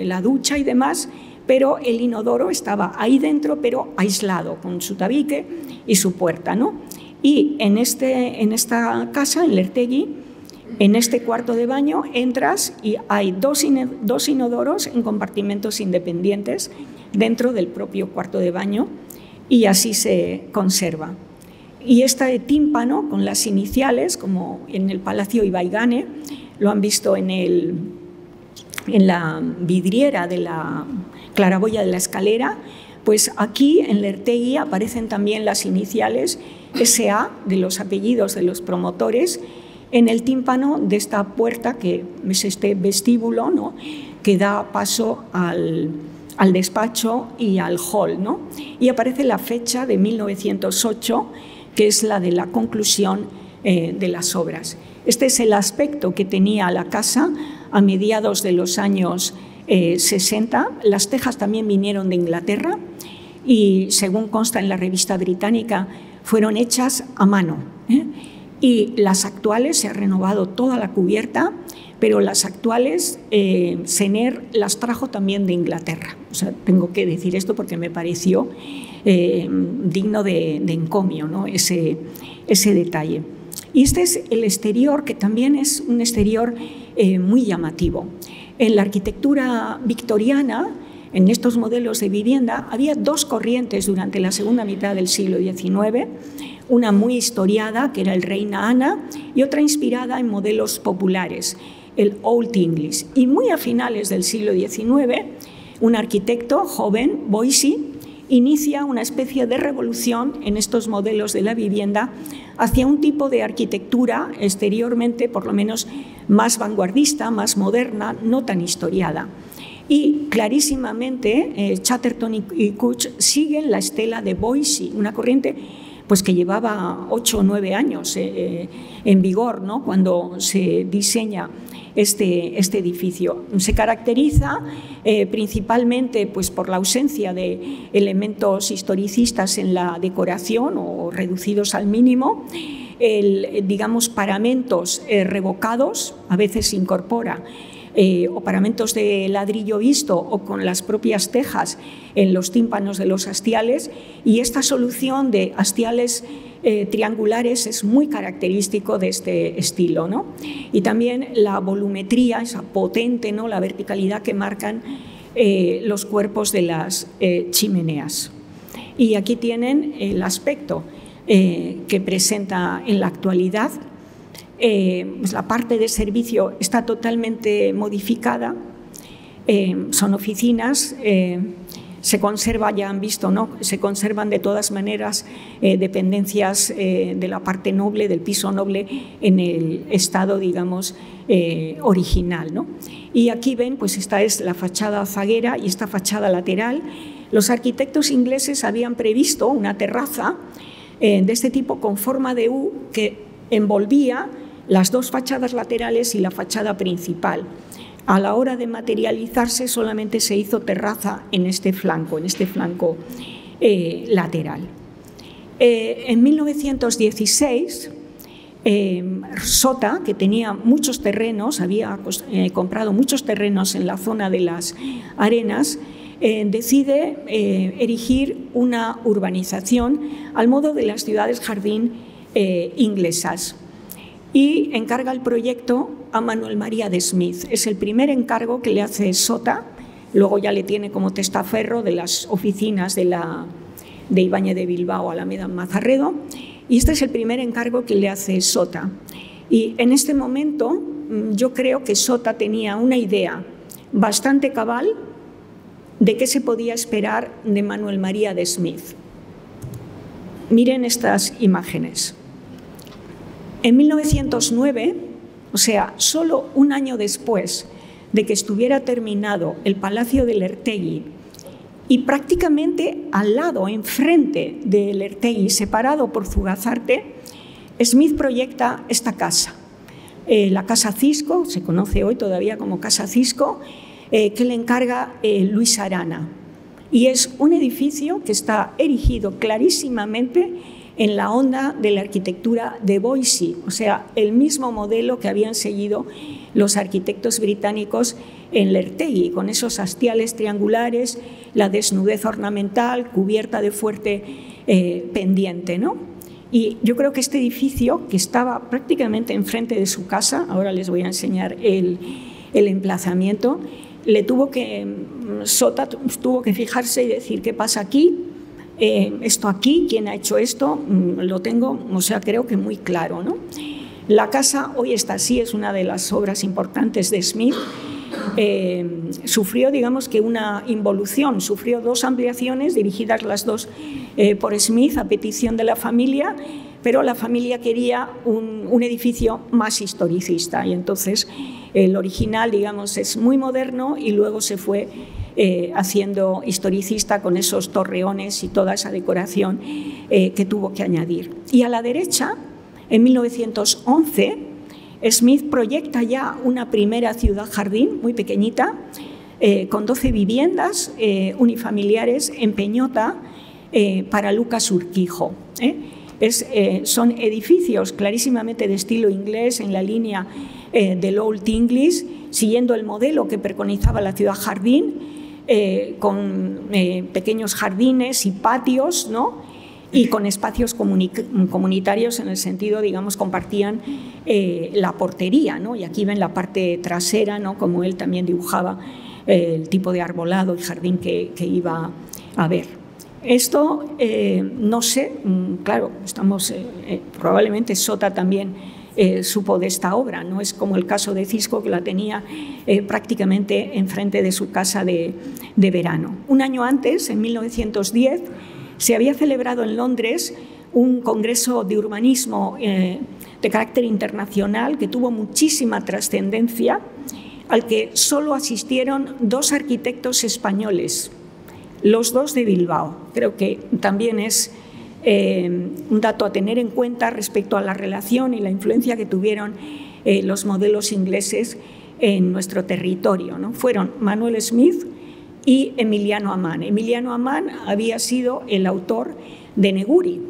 la ducha y demás, pero el inodoro estaba ahí dentro, pero aislado, con su tabique y su puerta, ¿no? Y en esta casa, en Lertegui, en este cuarto de baño entras y hay dos inodoros en compartimentos independientes dentro del propio cuarto de baño, y así se conserva. Y este tímpano con las iniciales, como en el Palacio Ibaigane, lo han visto en la vidriera de la claraboya de la escalera, pues aquí en Lertegui aparecen también las iniciales SA de los apellidos de los promotores en el tímpano de esta puerta, que es este vestíbulo, ¿no? Que da paso al despacho y al hall, ¿no? Y aparece la fecha de 1908, que es la de la conclusión de las obras. Este es el aspecto que tenía la casa a mediados de los años 60. Las tejas también vinieron de Inglaterra y, según consta en la revista británica, fueron hechas a mano. Y las actuales, se ha renovado toda la cubierta, pero las actuales Sener las trajo también de Inglaterra. O sea, tengo que decir esto porque me pareció digno de encomio, ¿no? ese detalle. Y este es el exterior, que también es un exterior muy llamativo. En la arquitectura victoriana, en estos modelos de vivienda, había dos corrientes durante la segunda mitad del siglo XIX, una muy historiada, que era el Reina Ana, y otra inspirada en modelos populares, el Old English. Y muy a finales del siglo XIX, un arquitecto joven, Boissy, inicia una especie de revolución en estos modelos de la vivienda hacia un tipo de arquitectura exteriormente, por lo menos, más vanguardista, más moderna, no tan historiada. Y clarísimamente Chatterton y Couch siguen la estela de Boissy, una corriente pues que llevaba 8 o 9 años en vigor, ¿no? Cuando se diseña este edificio. Se caracteriza principalmente pues, por la ausencia de elementos historicistas en la decoración o reducidos al mínimo, digamos, paramentos revocados, a veces se incorpora, o paramentos de ladrillo visto o con las propias tejas en los tímpanos de los hastiales, y esta solución de hastiales triangulares es muy característico de este estilo, ¿no? Y también la volumetría, esa potente, ¿no? La verticalidad que marcan los cuerpos de las chimeneas. Y aquí tienen el aspecto que presenta en la actualidad. Pues la parte de servicio está totalmente modificada, son oficinas, se conserva, ya han visto, ¿no? Se conservan de todas maneras dependencias de la parte noble, del piso noble, en el estado, digamos, original, ¿no? Y aquí ven, pues esta es la fachada zaguera y esta fachada lateral. Los arquitectos ingleses habían previsto una terraza de este tipo con forma de U que envolvía las dos fachadas laterales y la fachada principal. A la hora de materializarse solamente se hizo terraza en este flanco lateral. En 1916, Sota, que tenía muchos terrenos, había comprado muchos terrenos en la zona de las Arenas, decide erigir una urbanización al modo de las ciudades jardín inglesas, y encarga el proyecto a Manuel María de Smith. Es el primer encargo que le hace Sota, luego ya le tiene como testaferro de las oficinas de Ibáñez de Bilbao, Alameda Mazarredo, y este es el primer encargo que le hace Sota. Y en este momento yo creo que Sota tenía una idea bastante cabal de qué se podía esperar de Manuel María de Smith. Miren estas imágenes. En 1909, o sea, solo un año después de que estuviera terminado el Palacio de Lertegui y prácticamente al lado, enfrente de Lertegui, separado por Zugazarte, Smith proyecta esta casa, la Casa Cisco, se conoce hoy todavía como Casa Cisco, que le encarga Luis Arana. Y es un edificio que está erigido clarísimamente en la onda de la arquitectura de Boise, o sea, el mismo modelo que habían seguido los arquitectos británicos en Lertegui, con esos hastiales triangulares, la desnudez ornamental, cubierta de fuerte pendiente, ¿no? Y yo creo que este edificio, que estaba prácticamente enfrente de su casa, ahora les voy a enseñar el emplazamiento, Sota tuvo que fijarse y decir, ¿qué pasa aquí? Esto aquí, ¿quién ha hecho esto? Lo tengo, o sea, creo que muy claro, ¿no? La casa hoy está así, es una de las obras importantes de Smith. Sufrió, digamos que una involución, sufrió dos ampliaciones, dirigidas las dos por Smith a petición de la familia, pero la familia quería un edificio más historicista y entonces el original, digamos, es muy moderno y luego se fue haciendo historicista con esos torreones y toda esa decoración que tuvo que añadir. Y a la derecha, en 1911, Smith proyecta ya una primera ciudad-jardín muy pequeñita, con 12 viviendas unifamiliares en Peñota para Lucas Urquijo. Son edificios clarísimamente de estilo inglés en la línea del Old English, siguiendo el modelo que preconizaba la ciudad-jardín, con pequeños jardines y patios, ¿no? Y con espacios comunitarios en el sentido, digamos, compartían la portería, ¿no? Y aquí ven la parte trasera, ¿no? Como él también dibujaba el tipo de arbolado y jardín que iba a ver. Esto, no sé, claro, probablemente Sota también supo de esta obra, no es como el caso de Cisco, que la tenía prácticamente enfrente de su casa de verano. Un año antes, en 1910, se había celebrado en Londres un congreso de urbanismo de carácter internacional que tuvo muchísima trascendencia, al que solo asistieron 2 arquitectos españoles, los 2 de Bilbao. Creo que también es un dato a tener en cuenta respecto a la relación y la influencia que tuvieron los modelos ingleses en nuestro territorio, ¿no? Fueron Manuel Smith y Emiliano Amán. Emiliano Amán había sido el autor de Neguri.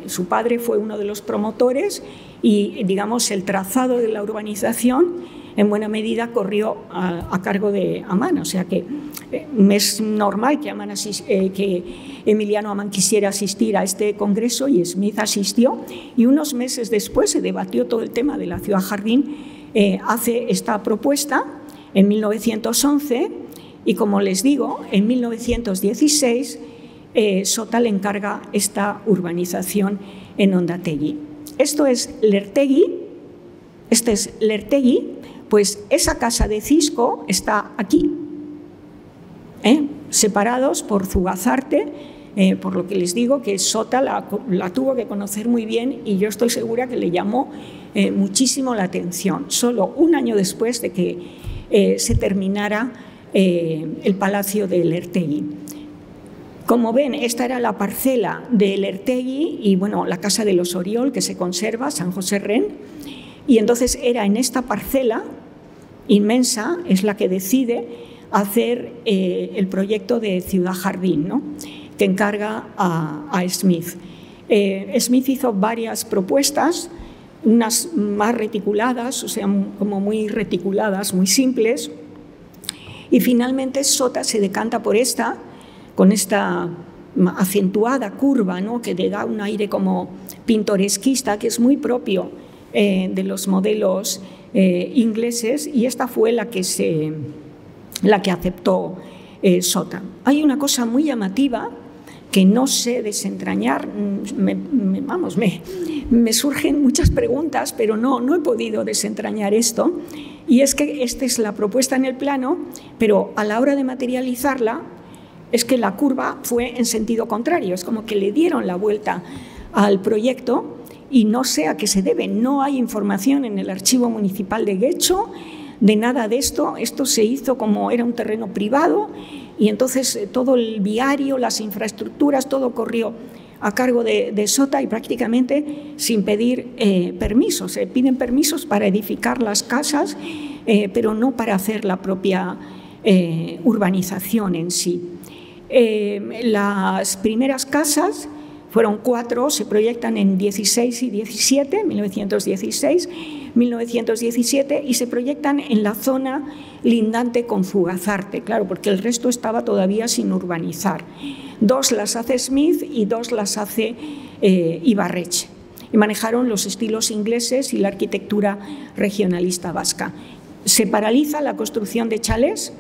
Su padre fue uno de los promotores y, digamos, el trazado de la urbanización en buena medida corrió a cargo de Amán. O sea que es normal que Emiliano Amán quisiera asistir a este congreso y Smith asistió, y unos meses después se debatió todo el tema de la ciudad-jardín. Hace esta propuesta en 1911 y, como les digo, en 1916 Sota le encarga esta urbanización en Ondategui. Esto es Lertegui, pues esa casa de Cisco está aquí, separados por Zugazarte, por lo que les digo que Sota la tuvo que conocer muy bien y yo estoy segura que le llamó muchísimo la atención, solo un año después de que se terminara el Palacio de Lertegui. Como ven, esta era la parcela de Lertegui y, bueno, la casa de los Oriol, que se conserva, San José Ren, y entonces era en esta parcela inmensa, es la que decide hacer el proyecto de Ciudad Jardín, ¿no? Que encarga a Smith. Smith hizo varias propuestas, unas más reticuladas, o sea, como muy reticuladas, muy simples, y finalmente Sota se decanta por esta, con esta acentuada curva, ¿no? Que le da un aire como pintoresquista, que es muy propio de los modelos ingleses, y esta fue la que aceptó Sota. Hay una cosa muy llamativa que no sé desentrañar. Me surgen muchas preguntas, pero no he podido desentrañar esto. Y es que esta es la propuesta en el plano, pero a la hora de materializarla es que la curva fue en sentido contrario. Es como que le dieron la vuelta al proyecto y no sé a qué se debe. No hay información en el archivo municipal de Guecho de nada de esto. Esto se hizo como era un terreno privado y entonces todo el viario, las infraestructuras, todo corrió a cargo de Sota y prácticamente sin pedir permisos. Se piden permisos para edificar las casas, pero no para hacer la propia urbanización en sí. Las primeras casas fueron 4, se proyectan en 16 y 17, 1916, 1917, y se proyectan en la zona lindante con Fugazarte, claro, porque el resto estaba todavía sin urbanizar. 2 las hace Smith y 2 las hace Ibarretxe. Y manejaron los estilos ingleses y la arquitectura regionalista vasca. Se paraliza la construcción de chalés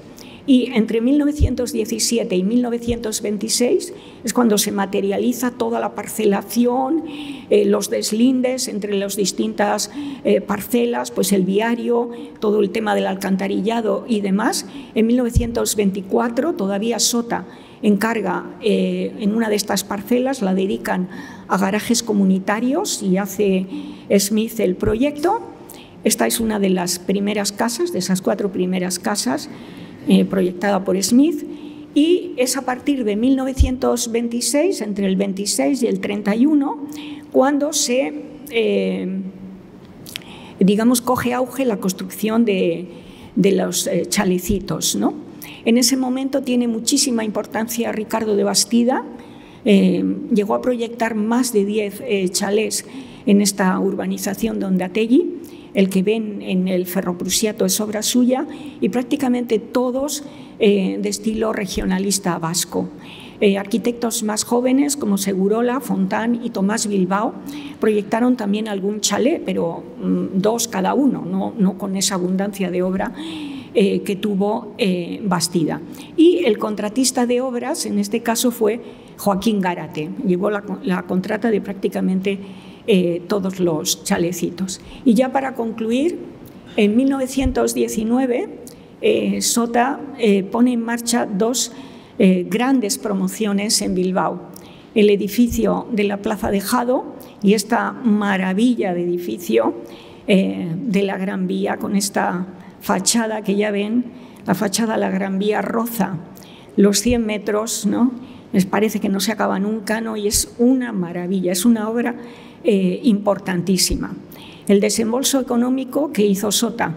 y entre 1917 y 1926 es cuando se materializa toda la parcelación, los deslindes entre las distintas parcelas, pues el viario, todo el tema del alcantarillado y demás. En 1924 todavía Sota encarga en una de estas parcelas, la dedican a garajes comunitarios y hace Smith el proyecto. Esta es una de las primeras casas, de esas 4 primeras casas, proyectada por Smith, y es a partir de 1926, entre el 26 y el 31, cuando se, coge auge la construcción de los chalecitos, ¿no? En ese momento tiene muchísima importancia Ricardo de Bastida, llegó a proyectar más de 10 chalés en esta urbanización de Ondategui. El que ven en el Ferroprusiato es obra suya y prácticamente todos de estilo regionalista vasco. Arquitectos más jóvenes como Segurola, Fontán y Tomás Bilbao proyectaron también algún chalet, pero 2 cada uno, no con esa abundancia de obra que tuvo Bastida. Y el contratista de obras, en este caso, fue Joaquín Gárate. Llevó la contrata de prácticamente todos los chalecitos. Y ya para concluir, en 1919 Sota pone en marcha 2 grandes promociones en Bilbao. El edificio de la Plaza de Jado y esta maravilla de edificio de la Gran Vía, con esta fachada que ya ven, la fachada de la Gran Vía roza los 100 metros, ¿no? Les parece que no se acaba nunca, ¿no? Y es una maravilla, es una obra importantísima. El desembolso económico que hizo Sota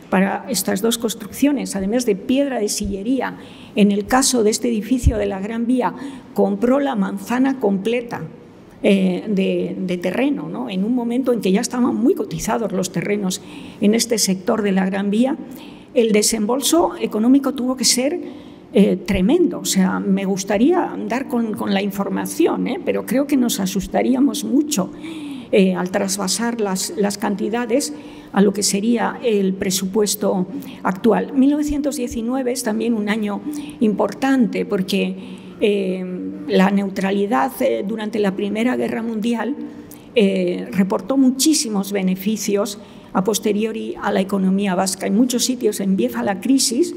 para estas 2 construcciones, además de piedra de sillería, en el caso de este edificio de la Gran Vía, compró la manzana completa de terreno, ¿no? En un momento en que ya estaban muy cotizados los terrenos en este sector de la Gran Vía. El desembolso económico tuvo que ser tremendo. O sea, me gustaría dar con la información, pero creo que nos asustaríamos mucho al trasvasar las cantidades a lo que sería el presupuesto actual. 1919 es también un año importante porque la neutralidad durante la Primera Guerra Mundial reportó muchísimos beneficios a posteriori a la economía vasca. En muchos sitios empieza la crisis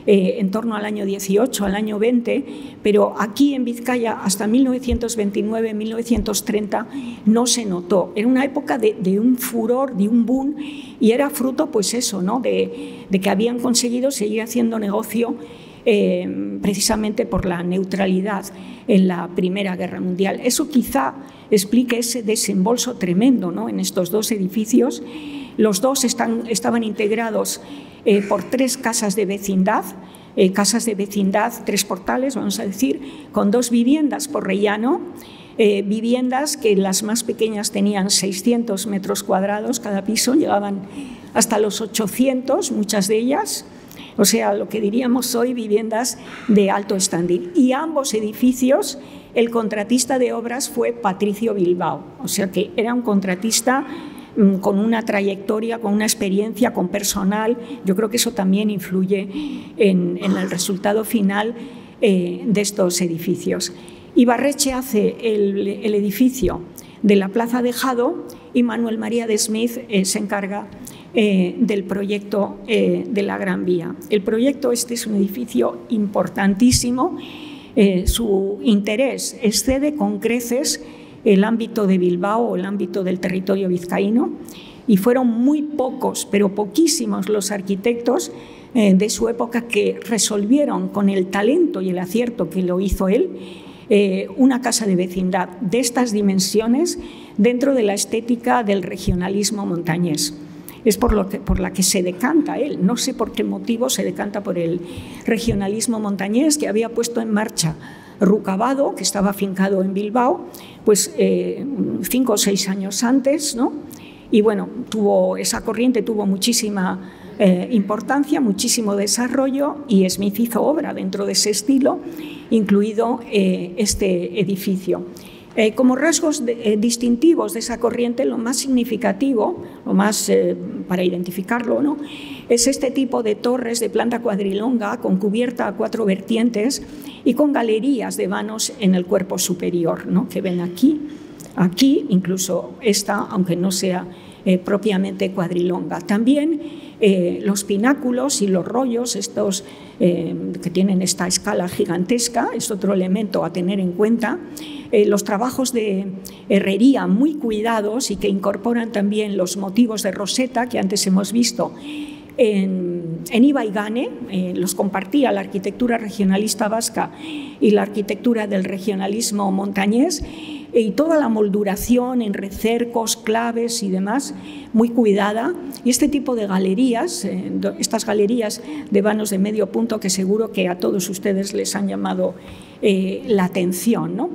en torno al año 18, al año 20, pero aquí en Vizcaya hasta 1929, 1930 no se notó. Era una época de un furor, de un boom, y era fruto, pues eso, ¿no? de que habían conseguido seguir haciendo negocio precisamente por la neutralidad en la Primera Guerra Mundial. Eso quizá explique ese desembolso tremendo, ¿no? En estos 2 edificios. Los 2 estaban integrados por 3 casas de vecindad, 3 portales, vamos a decir, con 2 viviendas por rellano, viviendas que las más pequeñas tenían 600 metros cuadrados cada piso, llegaban hasta los 800, muchas de ellas, o sea, lo que diríamos hoy viviendas de alto standing. Y ambos edificios, el contratista de obras fue Patricio Bilbao, o sea que era un contratista con una trayectoria, con una experiencia, con personal. Yo creo que eso también influye en el resultado final de estos edificios. Ibarretxe hace el edificio de la Plaza de Jado y Manuel María de Smith se encarga del proyecto de la Gran Vía. El proyecto este es un edificio importantísimo. Su interés excede con creces el ámbito de Bilbao o el ámbito del territorio vizcaíno, y fueron muy pocos, pero poquísimos los arquitectos de su época que resolvieron con el talento y el acierto que lo hizo él una casa de vecindad de estas dimensiones dentro de la estética del regionalismo montañés. Es por la que se decanta él, no sé por qué motivo se decanta por el regionalismo montañés que había puesto en marcha Rucabado, que estaba afincado en Bilbao, pues 5 o 6 años antes, ¿no? Y bueno, esa corriente tuvo muchísima importancia, muchísimo desarrollo, y Smith hizo obra dentro de ese estilo, incluido este edificio. Como rasgos distintivos de esa corriente, lo más significativo, lo más para identificarlo, ¿no?, es este tipo de torres de planta cuadrilonga con cubierta a 4 vertientes y con galerías de vanos en el cuerpo superior, ¿no?, que ven aquí, incluso esta, aunque no sea propiamente cuadrilonga. También los pináculos y los rollos, estos que tienen esta escala gigantesca, es otro elemento a tener en cuenta. Los trabajos de herrería muy cuidados y que incorporan también los motivos de roseta que antes hemos visto en Ibaigane, los compartía la arquitectura regionalista vasca y la arquitectura del regionalismo montañés, y toda la molduración en recercos, claves y demás, muy cuidada. Y este tipo de galerías, estas galerías de vanos de medio punto, que seguro que a todos ustedes les han llamado la atención, ¿no?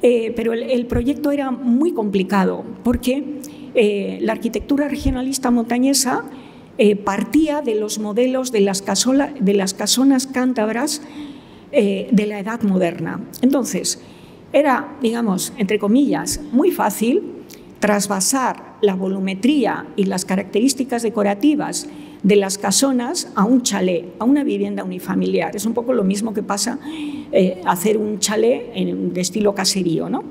Pero el proyecto era muy complicado porque la arquitectura regionalista montañesa partía de los modelos de las casonas cántabras de la Edad Moderna. Entonces, era, digamos, entre comillas, muy fácil trasvasar la volumetría y las características decorativas de las casonas a un chalet, a una vivienda unifamiliar. Es un poco lo mismo que pasa hacer un chalet de estilo caserío, ¿no?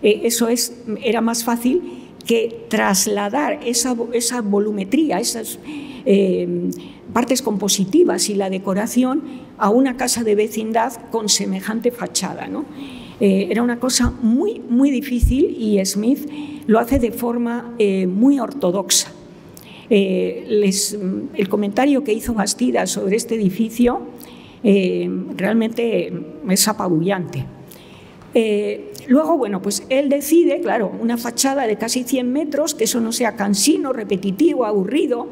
Era más fácil que trasladar esa volumetría, esas partes compositivas y la decoración a una casa de vecindad con semejante fachada, ¿no? Era una cosa muy, muy difícil, y Smith lo hace de forma muy ortodoxa. El comentario que hizo Bastida sobre este edificio realmente es apabullante. Luego, bueno, pues él decide, claro, una fachada de casi 100 metros, que eso no sea cansino, repetitivo, aburrido.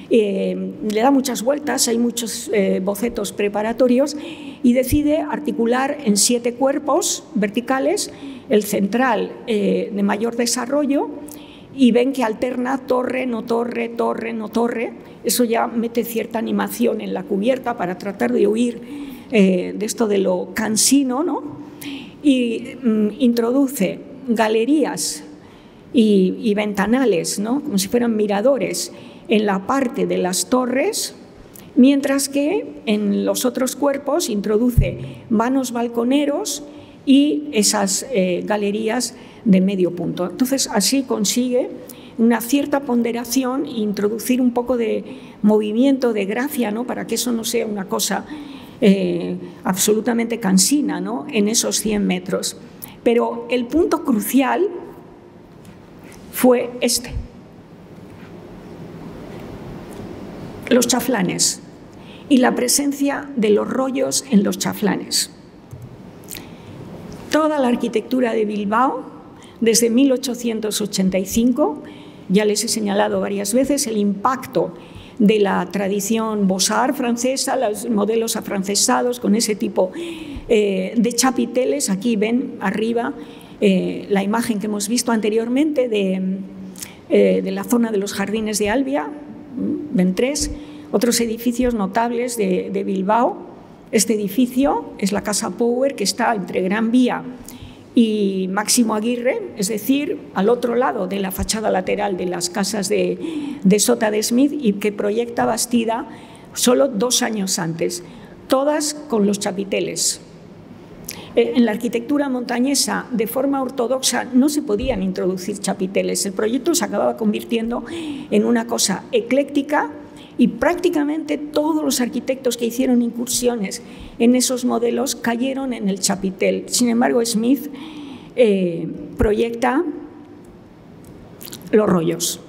Le da muchas vueltas, hay muchos bocetos preparatorios, y decide articular en 7 cuerpos verticales, el central de mayor desarrollo, y ven que alterna torre, no torre, torre, no torre. Eso ya mete cierta animación en la cubierta para tratar de huir de esto de lo cansino, ¿no? Y introduce galerías y ventanales, ¿no?, como si fueran miradores en la parte de las torres, mientras que en los otros cuerpos introduce vanos balconeros y esas galerías de medio punto. Entonces, así consigue una cierta ponderación e introducir un poco de movimiento, de gracia, ¿no?, para que eso no sea una cosa absolutamente cansina, ¿no?, en esos 100 metros. Pero el punto crucial fue los chaflanes y la presencia de los rollos en los chaflanes. Toda la arquitectura de Bilbao, desde 1885, ya les he señalado varias veces el impacto de la tradición Beaux-Arts francesa, los modelos afrancesados con ese tipo de chapiteles. Aquí ven arriba la imagen que hemos visto anteriormente de la zona de los jardines de Albia. Ven 3 otros edificios notables de Bilbao. Este edificio es la Casa Power, que está entre Gran Vía y Máximo Aguirre, es decir, al otro lado de la fachada lateral de las casas de Sota de Smith, y que proyecta Bastida solo 2 años antes, todas con los chapiteles. En la arquitectura montañesa, de forma ortodoxa, no se podían introducir chapiteles. El proyecto se acababa convirtiendo en una cosa ecléctica y prácticamente todos los arquitectos que hicieron incursiones en esos modelos cayeron en el chapitel. Sin embargo, Smith proyecta los rollos.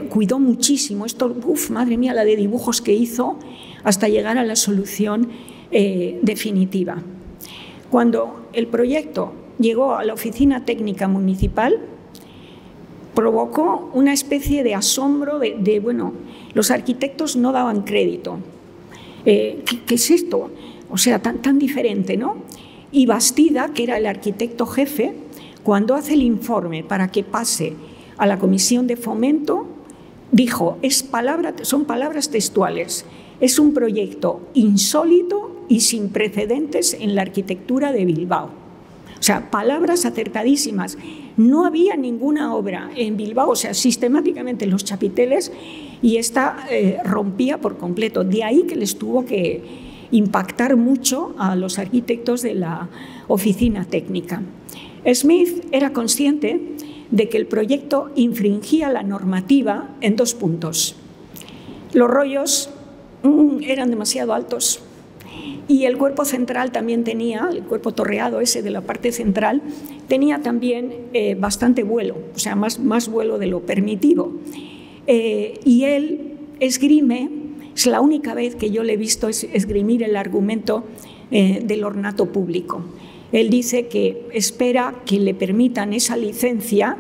Cuidó muchísimo esto, madre mía, la de dibujos que hizo hasta llegar a la solución definitiva. Cuando el proyecto llegó a la oficina técnica municipal, provocó una especie de asombro bueno, los arquitectos no daban crédito. ¿Qué es esto? O sea, tan diferente, ¿no? Y Bastida, que era el arquitecto jefe, cuando hace el informe para que pase a la Comisión de Fomento, dijo, son palabras textuales, es un proyecto insólito y sin precedentes en la arquitectura de Bilbao. O sea, palabras acertadísimas. No había ninguna obra en Bilbao, o sea, sistemáticamente los chapiteles, y esta rompía por completo. De ahí que les tuvo que impactar mucho a los arquitectos de la oficina técnica. Smith era consciente de que el proyecto infringía la normativa en 2 puntos. Los rollos eran demasiado altos y el cuerpo central también tenía, el cuerpo torreado ese de la parte central, tenía también bastante vuelo, o sea, más vuelo de lo permitido. Y él esgrime, es la única vez que yo le he visto esgrimir el argumento del ornato público. Él dice que espera que le permitan esa licencia,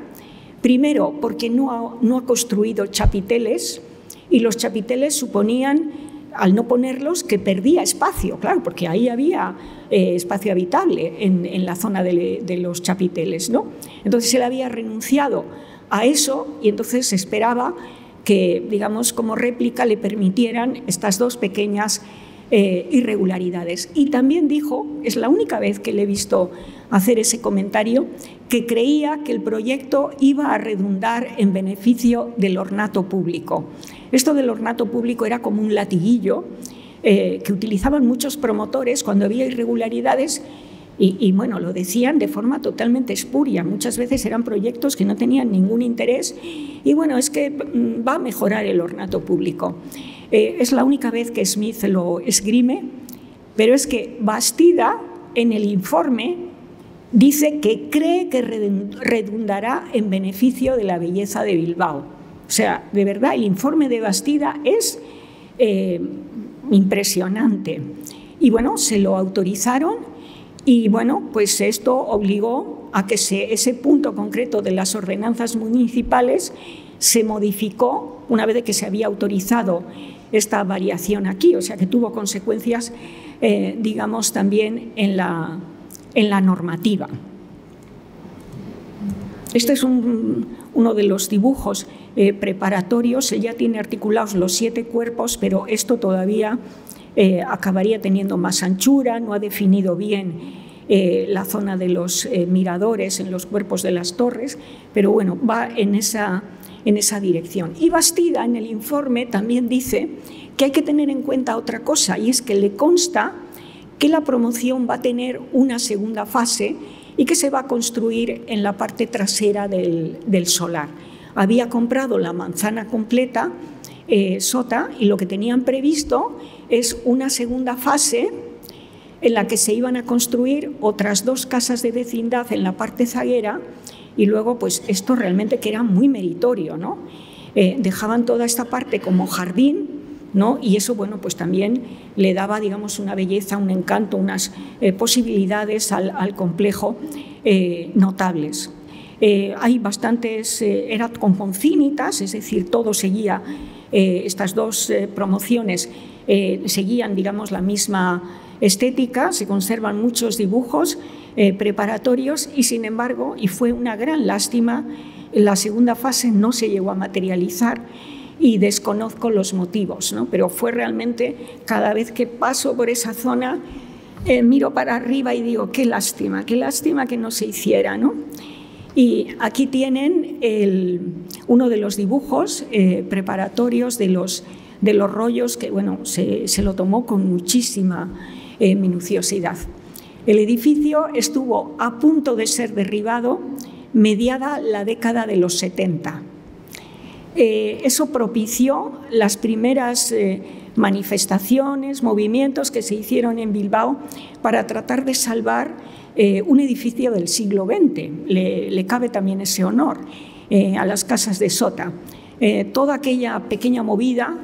primero porque no ha construido chapiteles y los chapiteles suponían, al no ponerlos, que perdía espacio, claro, porque ahí había espacio habitable en la zona de los chapiteles, ¿no? Entonces él había renunciado a eso y entonces esperaba que, digamos, como réplica le permitieran estas 2 pequeñas irregularidades. Y también dijo, es la única vez que le he visto hacer ese comentario, que creía que el proyecto iba a redundar en beneficio del ornato público. Esto del ornato público era como un latiguillo que utilizaban muchos promotores cuando había irregularidades y bueno, lo decían de forma totalmente espuria. Muchas veces eran proyectos que no tenían ningún interés y bueno, es que va a mejorar el ornato público. Es la única vez que Smith lo esgrime, pero es que Bastida en el informe dice que cree que redundará en beneficio de la belleza de Bilbao. O sea, de verdad, el informe de Bastida es impresionante. Y bueno, se lo autorizaron y bueno, pues esto obligó a que ese punto concreto de las ordenanzas municipales se modificó una vez que se había autorizado esta variación aquí, o sea que tuvo consecuencias, digamos, también en la normativa. Este es uno de los dibujos preparatorios, ya tiene articulados los 7 cuerpos, pero esto todavía acabaría teniendo más anchura, no ha definido bien la zona de los miradores en los cuerpos de las torres, pero bueno, va en esa dirección. Y Bastida en el informe también dice que hay que tener en cuenta otra cosa, y es que le consta que la promoción va a tener una segunda fase y que se va a construir en la parte trasera del solar. Había comprado la manzana completa, Sota, y lo que tenían previsto es una segunda fase en la que se iban a construir otras 2 casas de vecindad en la parte zaguera. Y luego, pues esto realmente que era muy meritorio, ¿no? Dejaban toda esta parte como jardín, ¿no? Y eso, bueno, pues también le daba, digamos, una belleza, un encanto, unas posibilidades al complejo notables. Hay bastantes, era con concínitas, es decir, todo seguía, estas 2 promociones seguían, digamos, la misma estética, se conservan muchos dibujos preparatorios y, sin embargo, y fue una gran lástima, la segunda fase no se llegó a materializar y desconozco los motivos, ¿no? Pero fue realmente, cada vez que paso por esa zona, miro para arriba y digo, qué lástima que no se hiciera, ¿no? Y aquí tienen uno de los dibujos preparatorios de los rollos que, bueno, se lo tomó con muchísima minuciosidad. El edificio estuvo a punto de ser derribado mediada la década de los 70. Eso propició las primeras manifestaciones, movimientos que se hicieron en Bilbao para tratar de salvar un edificio del siglo XX. Le cabe también ese honor a las casas de Sota. Toda aquella pequeña movida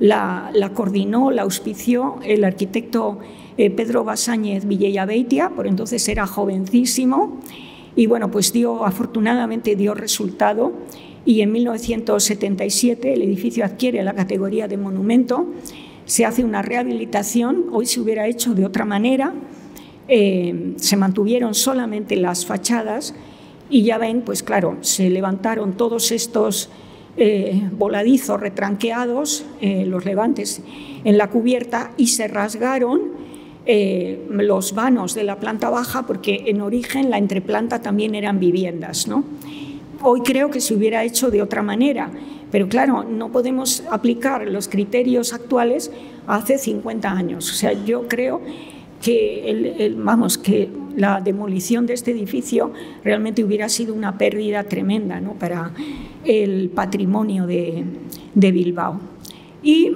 la coordinó, la auspició el arquitecto Pedro Basáñez Vilella-Beitia, por entonces era jovencísimo, y bueno, pues afortunadamente dio resultado, y en 1977 el edificio adquiere la categoría de monumento, se hace una rehabilitación, hoy se hubiera hecho de otra manera, se mantuvieron solamente las fachadas y ya ven, pues claro, se levantaron todos estos voladizos retranqueados, los levantes en la cubierta, y se rasgaron los vanos de la planta baja, porque en origen la entreplanta también eran viviendas, ¿no? Hoy creo que se hubiera hecho de otra manera, pero claro, no podemos aplicar los criterios actuales hace 50 años. O sea, yo creo que, que la demolición de este edificio realmente hubiera sido una pérdida tremenda, ¿no?, para el patrimonio de Bilbao. Y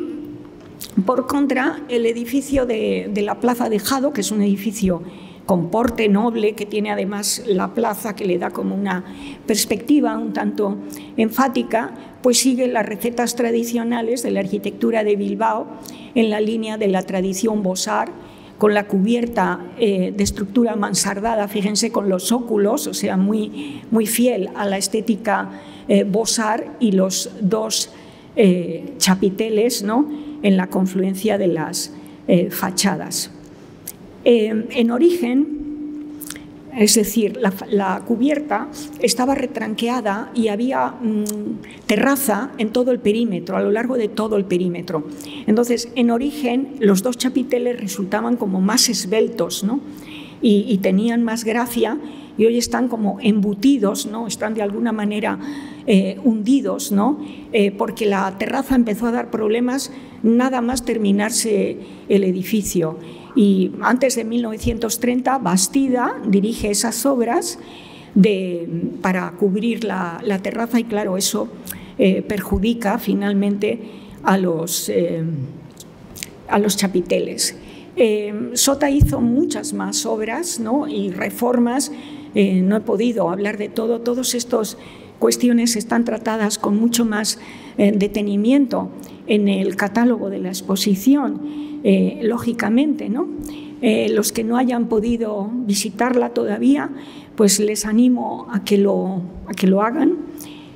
por contra, el edificio de la Plaza de Jado, que es un edificio con porte noble, que tiene además la plaza, que le da como una perspectiva un tanto enfática, pues sigue las recetas tradicionales de la arquitectura de Bilbao en la línea de la tradición Beaux-Arts, con la cubierta de estructura mansardada, fíjense, con los óculos, o sea, muy fiel a la estética Beaux-Arts, y los dos chapiteles, ¿no?, en la confluencia de las fachadas. En origen, es decir, la cubierta estaba retranqueada y había terraza en todo el perímetro, a lo largo de todo el perímetro. Entonces, en origen, los dos chapiteles resultaban como más esbeltos, ¿no?, y tenían más gracia, y hoy están como embutidos, ¿no?, están de alguna manera hundidos, ¿no?, porque la terraza empezó a dar problemas nada más terminarse el edificio. Y antes de 1930, Bastida dirige esas obras para cubrir la terraza, y claro, eso perjudica finalmente a los chapiteles. Sota hizo muchas más obras, ¿no?, y reformas. No he podido hablar de todo. Todas estas cuestiones están tratadas con mucho más detenimiento en el catálogo de la exposición, lógicamente, ¿no? Los que no hayan podido visitarla todavía, pues les animo a que lo hagan.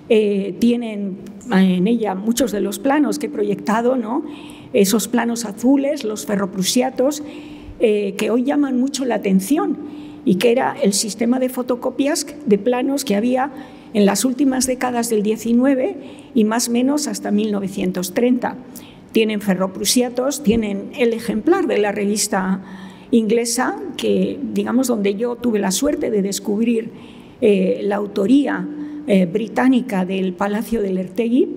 Tienen en ella muchos de los planos que he proyectado, ¿no?, esos planos azules, los ferroprusiatos, que hoy llaman mucho la atención, y que era el sistema de fotocopias de planos que había en las últimas décadas del 19 y más o menos hasta 1930. Tienen ferroprusiatos, tienen el ejemplar de la revista inglesa, que, digamos, donde yo tuve la suerte de descubrir la autoría británica del Palacio del Ertegui.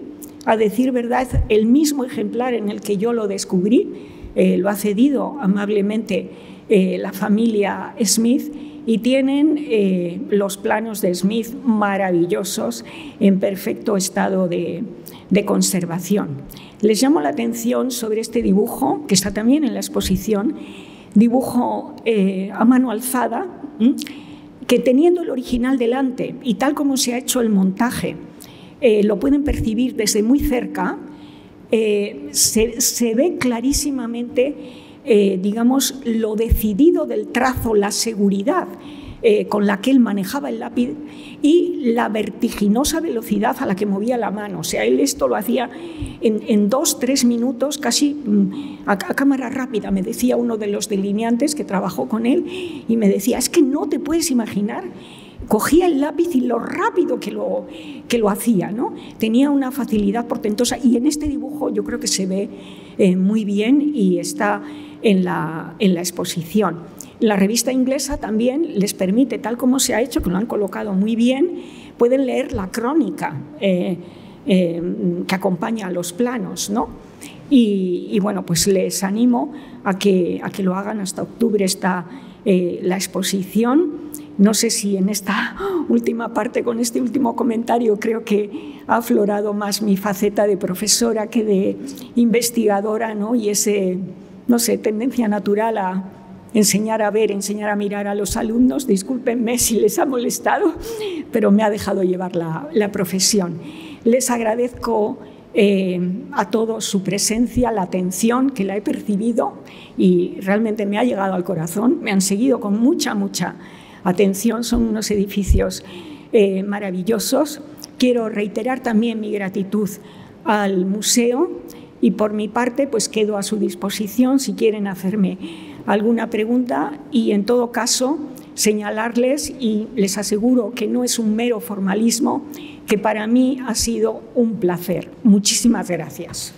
A decir verdad, el mismo ejemplar en el que yo lo descubrí lo ha cedido amablemente la familia Smith, y tienen los planos de Smith maravillosos, en perfecto estado de conservación. Les llamo la atención sobre este dibujo, que está también en la exposición, dibujo a mano alzada, que teniendo el original delante y tal como se ha hecho el montaje, lo pueden percibir desde muy cerca. Se ve clarísimamente, digamos, lo decidido del trazo, la seguridad con la que él manejaba el lápiz y la vertiginosa velocidad a la que movía la mano. O sea, él esto lo hacía en 2-3 minutos, casi a cámara rápida. Me decía uno de los delineantes que trabajó con él, y me decía, es que no te puedes imaginar. Cogía el lápiz y lo rápido que lo hacía, ¿no? Tenía una facilidad portentosa, y en este dibujo yo creo que se ve muy bien y está en la exposición. La revista inglesa también les permite, tal como se ha hecho, que lo han colocado muy bien, pueden leer la crónica que acompaña a los planos, ¿no? y bueno, pues les animo a que lo hagan. Hasta octubre está la exposición. No sé si en esta última parte, con este último comentario, creo que ha aflorado más mi faceta de profesora que de investigadora, ¿no? Y ese, no sé, tendencia natural a enseñar a ver, enseñar a mirar a los alumnos. Discúlpenme si les ha molestado, pero me ha dejado llevar la profesión. Les agradezco a todos su presencia, la atención, que la he percibido y realmente me ha llegado al corazón. Me han seguido con mucha atención. Son unos edificios maravillosos. Quiero reiterar también mi gratitud al museo y por mi parte pues quedo a su disposición si quieren hacerme alguna pregunta, y en todo caso señalarles, y les aseguro que no es un mero formalismo, que para mí ha sido un placer. Muchísimas gracias.